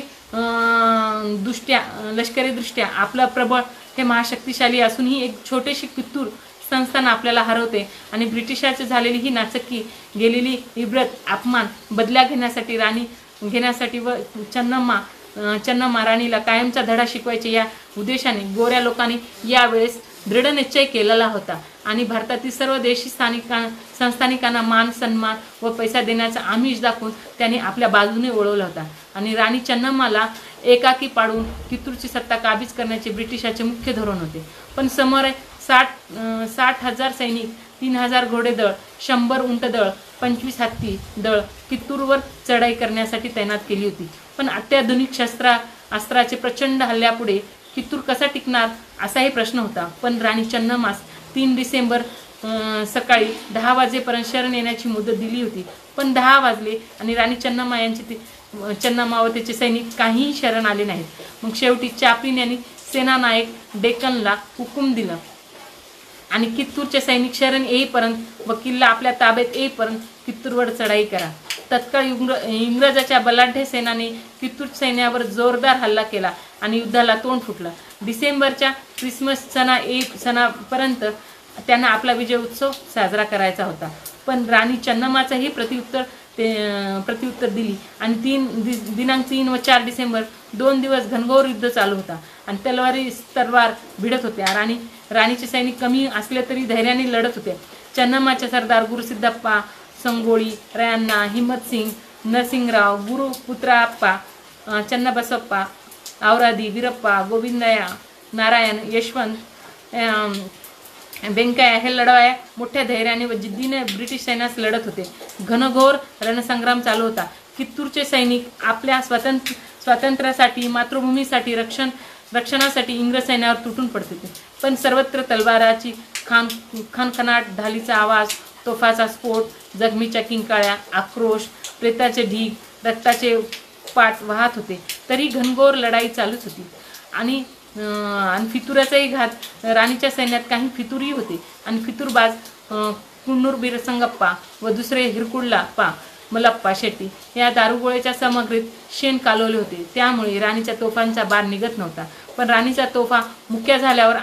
दृष्ट्या आपला प्रबळ हे महाशक्तिशाली असूनही एक छोटेशी कित्तूर संस्थान आपल्याला हरवते आणि ब्रिटिशाची झालेली ही नाचक्की गेलेली इब्रत अपमान बदल्या घेण्यासाठी व चन्नम्मा राणीला कायमचा धडा शिकवायचे या उद्देशाने गोऱ्या लोकांनी यावेळेस दृढ निश्चय केलेला होता आणि भारतातील सर्व देशी संस्थानिकांना मान सन्मान व पैसा देण्याचा आमिष दाखवून त्यांनी आपल्या बाजूने वळवला होता आणि राणी चन्नम्माला एकाकी पाडून कित्तूरची सत्ता काबीज करण्याचे ब्रिटिशांचे मुख्य धोरण होते. पण समोर 60,000 सैनिक, 3,000 घोडेदळ, 100 उंटदळ, 25 हत्ती दळ कित्तूरवर चढाई करण्यासाठी तैनात केली होती. पण अत्याधुनिक अस्त्राचे प्रचंड हल्ल्यापुढे कित्तूर कसा टिकणार असाही प्रश्न होता. पण राणी चन्नम्मास 3 डिसेंबर सकाळी 10 वाजेपर्यंत शरण येण्याची मुदत दिली होती. पण 10 वाजले आणि राणी चन्नम्मा व त्याचे सैनिक काहीही शरण आले नाहीत. मग शेवटी चापलीन यांनी सेनानायक डेक्कनला हुकूम दिला आणि कित्तूरचे सैनिक शरण येईपर्यंत व किल्ला आपल्या ताब्यात येईपर्यंत कित्तूरवर चढाई करा. तत्काळ इंग्रजाच्या बलाढ्य सेनाने कित्तूर सैन्यावर जोरदार हल्ला केला आणि युद्धाला तोंड फुटलं. डिसेंबरच्या क्रिसमस सणापर्यंत त्यांना आपला विजय उत्सव साजरा करायचा होता. पण राणी चन्नम्माचंही प्रत्युत्तर दिली आणि दिनांक 3 व 4 डिसेंबर 2 दिवस घनघोर युद्ध चालू होता आणि तलवार भिडत होत्या. राणीचे सैनिक कमी असले तरी धैर्याने लढत होते. चन्नम्माचे सरदार गुरुसिद्धप्पा, संगोळी रायण्णा, हिम्मतसिंग, नरसिंगराव, गुरुपुत्राप्पा, चन्नबसप्पा, आवरादी, वीरप्पा, गोविंदया, नारायण, यशवंत, व्यंकय्या हे लढवाया मोठ्या धैर्याने व जिद्दीने ब्रिटिश सैन्यास लढत होते. घनघोर रणसंग्राम चालू होता. कित्तूरचे सैनिक आपल्या स्वातंत्र्यासाठी, मातृभूमीसाठी, रक्षणासाठी इंग्रज सैन्यावर तुटून पडत होते. पण सर्वत्र तलवाराची खणखणाट, ढालीचा आवाज, तोफाचा स्फोट, जखमीच्या किंकाळ्या, आक्रोश, प्रेताचे ढीग, रक्ताचे पाट वाहत होते. तरी घनघोर लढाई चालूच होती आणि फितुराचाही घात. राणीच्या सैन्यात काही फितुरी होते आणि फितुरबाज कुन्नूर बिरसंगप्पा व दुसरे हिरकुडलाप्पा, मल्लप्पा शेट्टी या दारुगोळ्याच्या सामग्रीत शेण कालवले होते. त्यामुळे राणीच्या तोफांचा बार निघत नव्हता. पण राणीच्या तोफा मुक्या झाल्यावर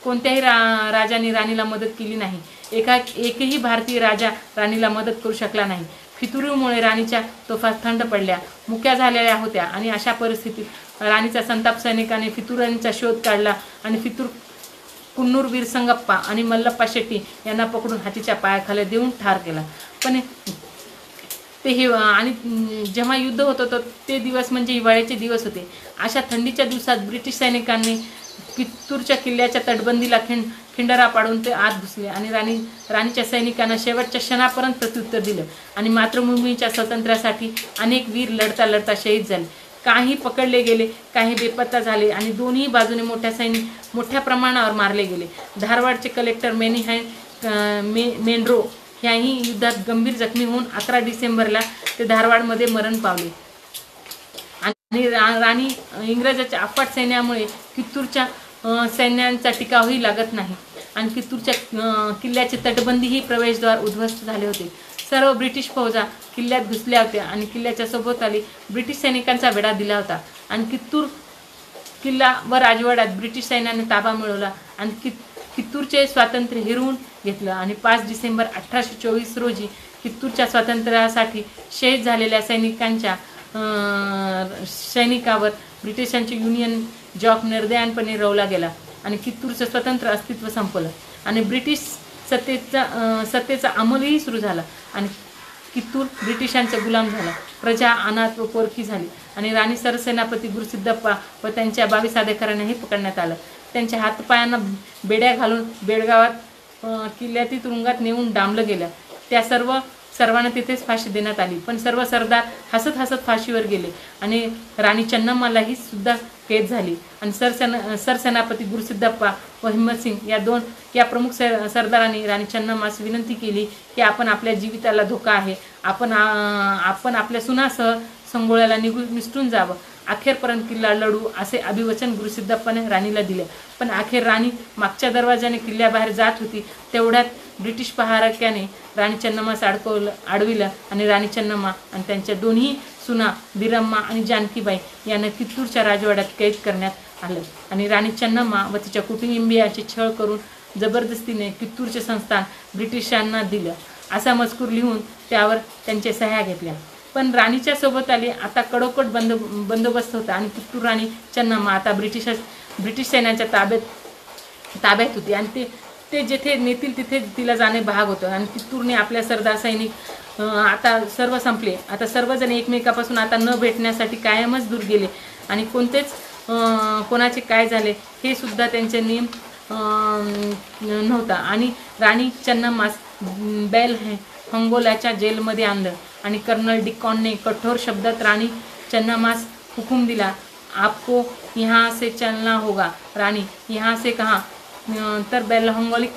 कोणत्याही राजाने राणीला मदत केली नाही. एकही भारतीय राजा राणीला मदत करू शकला नाही. फितुरीमुळे राणीच्या तोफा थंड पडल्या, मुक्या झालेल्या होत्या आणि अशा परिस्थितीत राणीचा संताप सैनिकाने फितुरांचा शोध काढला आणि कुन्नूर बिरसंगप्पा आणि मल्लप्पा शेट्टी यांना पकडून हातीच्या पायाखाली देऊन ठार केला. पण आणि जेव्हा युद्ध होत होतं ते दिवस म्हणजे हिवाळ्याचे दिवस होते. अशा थंडीच्या दिवसात ब्रिटिश सैनिकांनी कित्तूरच्या किल्ल्याच्या तटबंदीला खिंडारा पाडून ते आत घुसले आणि राणीच्या सैनिकांना शेवटच्या क्षणापर्यंत प्रत्युत्तर दिलं आणि मातृभूमीच्या स्वातंत्र्यासाठी अनेक वीर लढता लढता शहीद झाले. काही पकडले गेले, काही बेपत्ता झाले आणि दोन्ही बाजूने मोठ्या प्रमाणावर मारले गेले. धारवाडचे कलेक्टर मेंड्रो ह्याही युद्धात गंभीर जखमी होऊन 11 डिसेंबरला ते धारवाडमध्ये मरण पावले. आणि राणी इंग्रजाच्या अफाट सैन्यामुळे कित्तूरच्या सैन्यांचा टिकावही लागत नाही आणि कित्तूरच्या किल्ल्याचे तटबंदीही प्रवेशद्वार उद्ध्वस्त झाले होते. सर्व ब्रिटिश फौजा किल्ल्यात घुसल्या होत्या आणि किल्ल्याच्या सभोवताली ब्रिटिश सैनिकांचा वेढा दिला होता आणि कित्तूर किल्ला व राजवाड्यात ब्रिटिश सैन्याने ताबा मिळवला आणि कित्तूरचे स्वातंत्र्य हिरवून घेतलं आणि 5 डिसेंबर 1824 रोजी कित्तूरच्या स्वातंत्र्यासाठी शहीद झालेल्या सैनिकावर ब्रिटिशांचे युनियन जॉक निर्दयपणे रोवला गेला आणि कित्तूरचं स्वतंत्र अस्तित्व संपलं आणि ब्रिटिश सत्तेचा अंमलही सुरू झाला आणि कित्तूर ब्रिटिशांचा गुलाम झाला. प्रजा अनाथ व पोरकी झाली आणि राणी सरसेनापती गुरुसिद्धप्पा व त्यांच्या 22 अधिकाऱ्यांनाही पकडण्यात आलं. त्यांच्या हातपायांना बेड्या घालून बेळगावात किल्ल्यातील तुरुंगात नेऊन डांबलं गेलं. त्या सर्वांना तिथेच फाशी देण्यात आली. पण सर्व सरदार हसत हसत फाशीवर गेले आणि राणी चन्नम्मालाही सुद्धा कैद झाली आणि सरसेनापती गुरुसिद्धप्पा व हिम्मतसिंग या प्रमुख सरदारांनी राणी चन्नम्मास विनंती केली की आपण आपल्या जीविताला धोका आहे, आपण आपल्या सुनासह संगोळ्याला निसटून जावं, अखेरपर्यंत किल्ला लढू असे अभिवचन गुरुसिद्धप्पाने राणीला दिले. पण अखेर राणी मागच्या दरवाजाने किल्ल्याबाहेर जात होती तेवढ्यात ब्रिटिश पहारक्याने राणी चन्नम्मास अडविलं आणि राणी चन्नम्मा आणि त्यांच्या दोन्ही सुना बिरम्मा आणि जानकीबाई यांना कित्तूरच्या राजवाड्यात कैद करण्यात आलं आणि राणी चन्नम्मा व तिच्या कुटुंबियांचे छळ करून जबरदस्तीने कित्तूरचे संस्थान ब्रिटिशांना दिलं असा मजकूर लिहून त्यावर त्यांच्या सह्या घेतल्या. पण राणीच्या सोबत आली आता कडोकट बंदोबस्त होता आणि कित्तूर राणी चन्नम्मा आता ब्रिटिश सैन्याच्या ताब्यात ताब्यात होती आणि ते जेथे नेतील तिथे तिला जाणे भाग होतं. आणि कित्तूरने आपल्या सरदार सैनिक आता सर्व संपले, आता सर्वजण एकमेकापासून आता न भेटण्यासाठी कायमच दूर गेले आणि कोणतेच कोणाचे काय झाले हे सुद्धा त्यांचे नियम नव्हता. आणि राणी चन्नम्मास बेल हंगोलाच्या जेलमध्ये आणलं आणि कर्नल डिकॉनने कठोर शब्दात राणी चन्नम्मास हुकूम दिला, आपको यहाँ से चलना होगा. राणी यहाँ से कहाँ, तर बेलहंगोली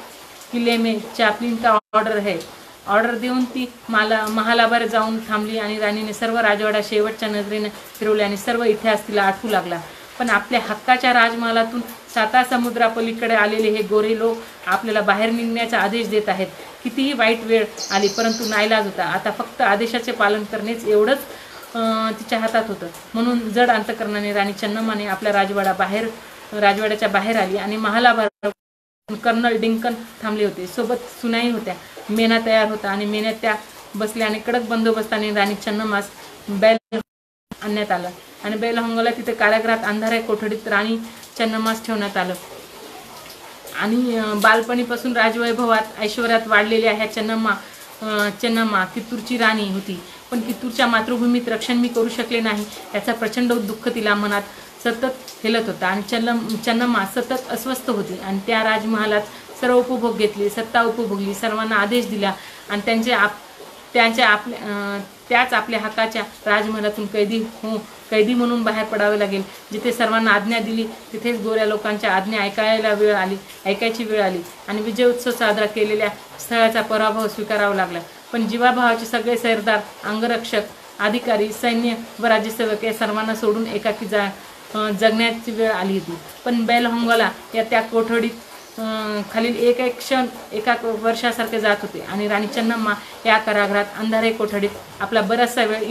किल्ले में चॅपलिन का ऑर्डर है. ऑर्डर देऊन ती महालाभर जाऊन थांबली आणि राणीने सर्व राजवाडा शेवटच्या नजरेने फिरवले आणि सर्व इतिहास तिला आठवू लागला. पण आपल्या हक्काच्या राजमहालातून 7 समुद्रापलीकडे आलेले हे गोरे लोक आपल्याला बाहेर निघण्याचा आदेश देत आहेत. कितीही वाईट वेळ आली परंतु नाईलाज होता. आता फक्त आदेशाचे पालन करणेच एवढंच तिच्या हातात होतं. म्हणून जड अंतकरणाने राणी चन्नम्माने आपल्या राजवाड्याच्या बाहेर आली आणि महालाभर कर्नल डिंकन थांबले होते. सोबत सुनाई होत्या. मेना तयार होता आणि मेन्यात त्या बसल्या आणि कडक बंदोबस्ताने राणी चन्नम्मास बेल आणण्यात आलं आणि बेलहंगोला तिथे कारागृहात अंधाऱ्या कोठडीत राणी चन्नम्मास ठेवण्यात आलं. आणि बालपणीपासून राजवैभवात ऐश्वर्यात वाढलेल्या ह्या चन्नम्मा कित्तूरची राणी होती. पण कित्तूरच्या मातृभूमीत रक्षण मी करू शकले नाही याचा प्रचंड दुःख तिला मनात सतत हेलत होता. आणि चन्नम्मा सतत अस्वस्थ होती आणि त्या राजमहालात सर्व उपभोग घेतले, सत्ता उपभोगली, सर्वांना आदेश दिला आणि त्याच आपल्या हक्काच्या राजमहालातून कैदी म्हणून बाहेर पडावे लागेल. जिथे सर्वांना आज्ञा दिली तिथेच गोऱ्या लोकांच्या आज्ञा ऐकायची वेळ आली आणि विजय उत्सव साजरा केलेल्या स्थळाचा पराभव स्वीकारावा लागला. पण जीवाभावाचे सगळे सरदार, अंगरक्षक, अधिकारी, सैन्य व राज्यसेवक या सर्वांना सोडून एकाकी जगण्याची वेळ आली होती. पण बेलहंगोला या त्या कोठडीत खालील एक क्षण एका वर्षासारखे जात होते आणि राणी चन्नम्मा या कारागृहात अंधारे कोठडीत आपला बराचसा वेळ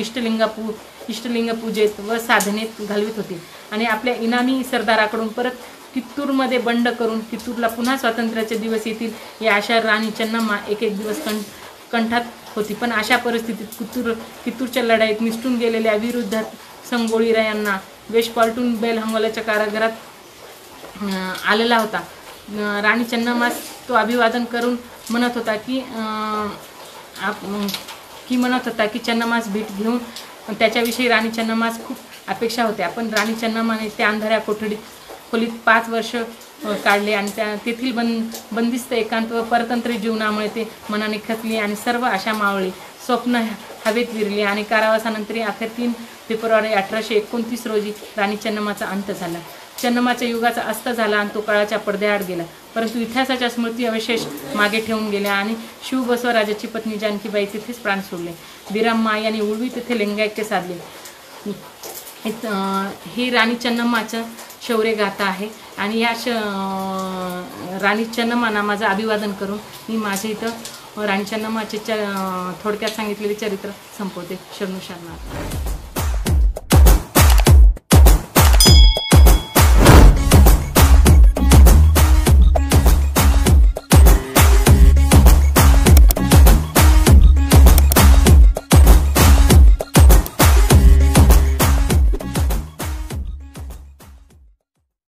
इष्टलिंग पूजेत व साधनेत घालवित होती. आणि आपल्या इनामी सरदाराकडून परत कित्तूरमध्ये बंड करून कित्तूरला पुन्हा स्वातंत्र्याचे दिवस येतील या आशा राणी चन्नम्मा एक दिवस कंठात होती. पण अशा परिस्थितीत कित्तूरच्या लढाईत निसटून गेलेल्या वीर संगोळीरायांना वेश पालटून बेलहंगोलाच्या कारागृहात आलेला होता. राणी चन्नम्मास तो अभिवादन करून म्हणत होता की चन्नम्मास भेट घेऊन त्याच्याविषयी राणी चन्नम्मास खूप अपेक्षा होत्या. पण राणी चन्नम्माने त्या अंधाऱ्या खोलीत 5 वर्ष काढले आणि तेथील बंदिस्त एकांत व परतंत्र जीवनामुळे ते मनाने खचली आणि सर्व आशा मावळली, स्वप्न हवेत विरली आणि कारावासानंतर अखेर 3 फेब्रुवारी 1829 रोजी राणी चन्नम्माचा अंत झाला. चन्नम्माच्या युगाचा अस्त झाला आणि तो काळाच्या पडद्याआड गेला. परंतु इतिहासाच्या स्मृती अवशेष मागे ठेवून गेल्या आणि शिवबसवराजाची पत्नी जानकीबाई तिथेच प्राण सोडले. बिराम्मा यांनी उळवी तिथे लिंगायक्य साधले. ही राणी चन्नम्माचं शौर्यगाथा आहे आणि या राणी चन्नम्मांना माझं अभिवादन करून मी माझे इथं राणी चन्नम्माचे थोडक्यात सांगितलेले चरित्र संपवते. शरणू शरणार्थ.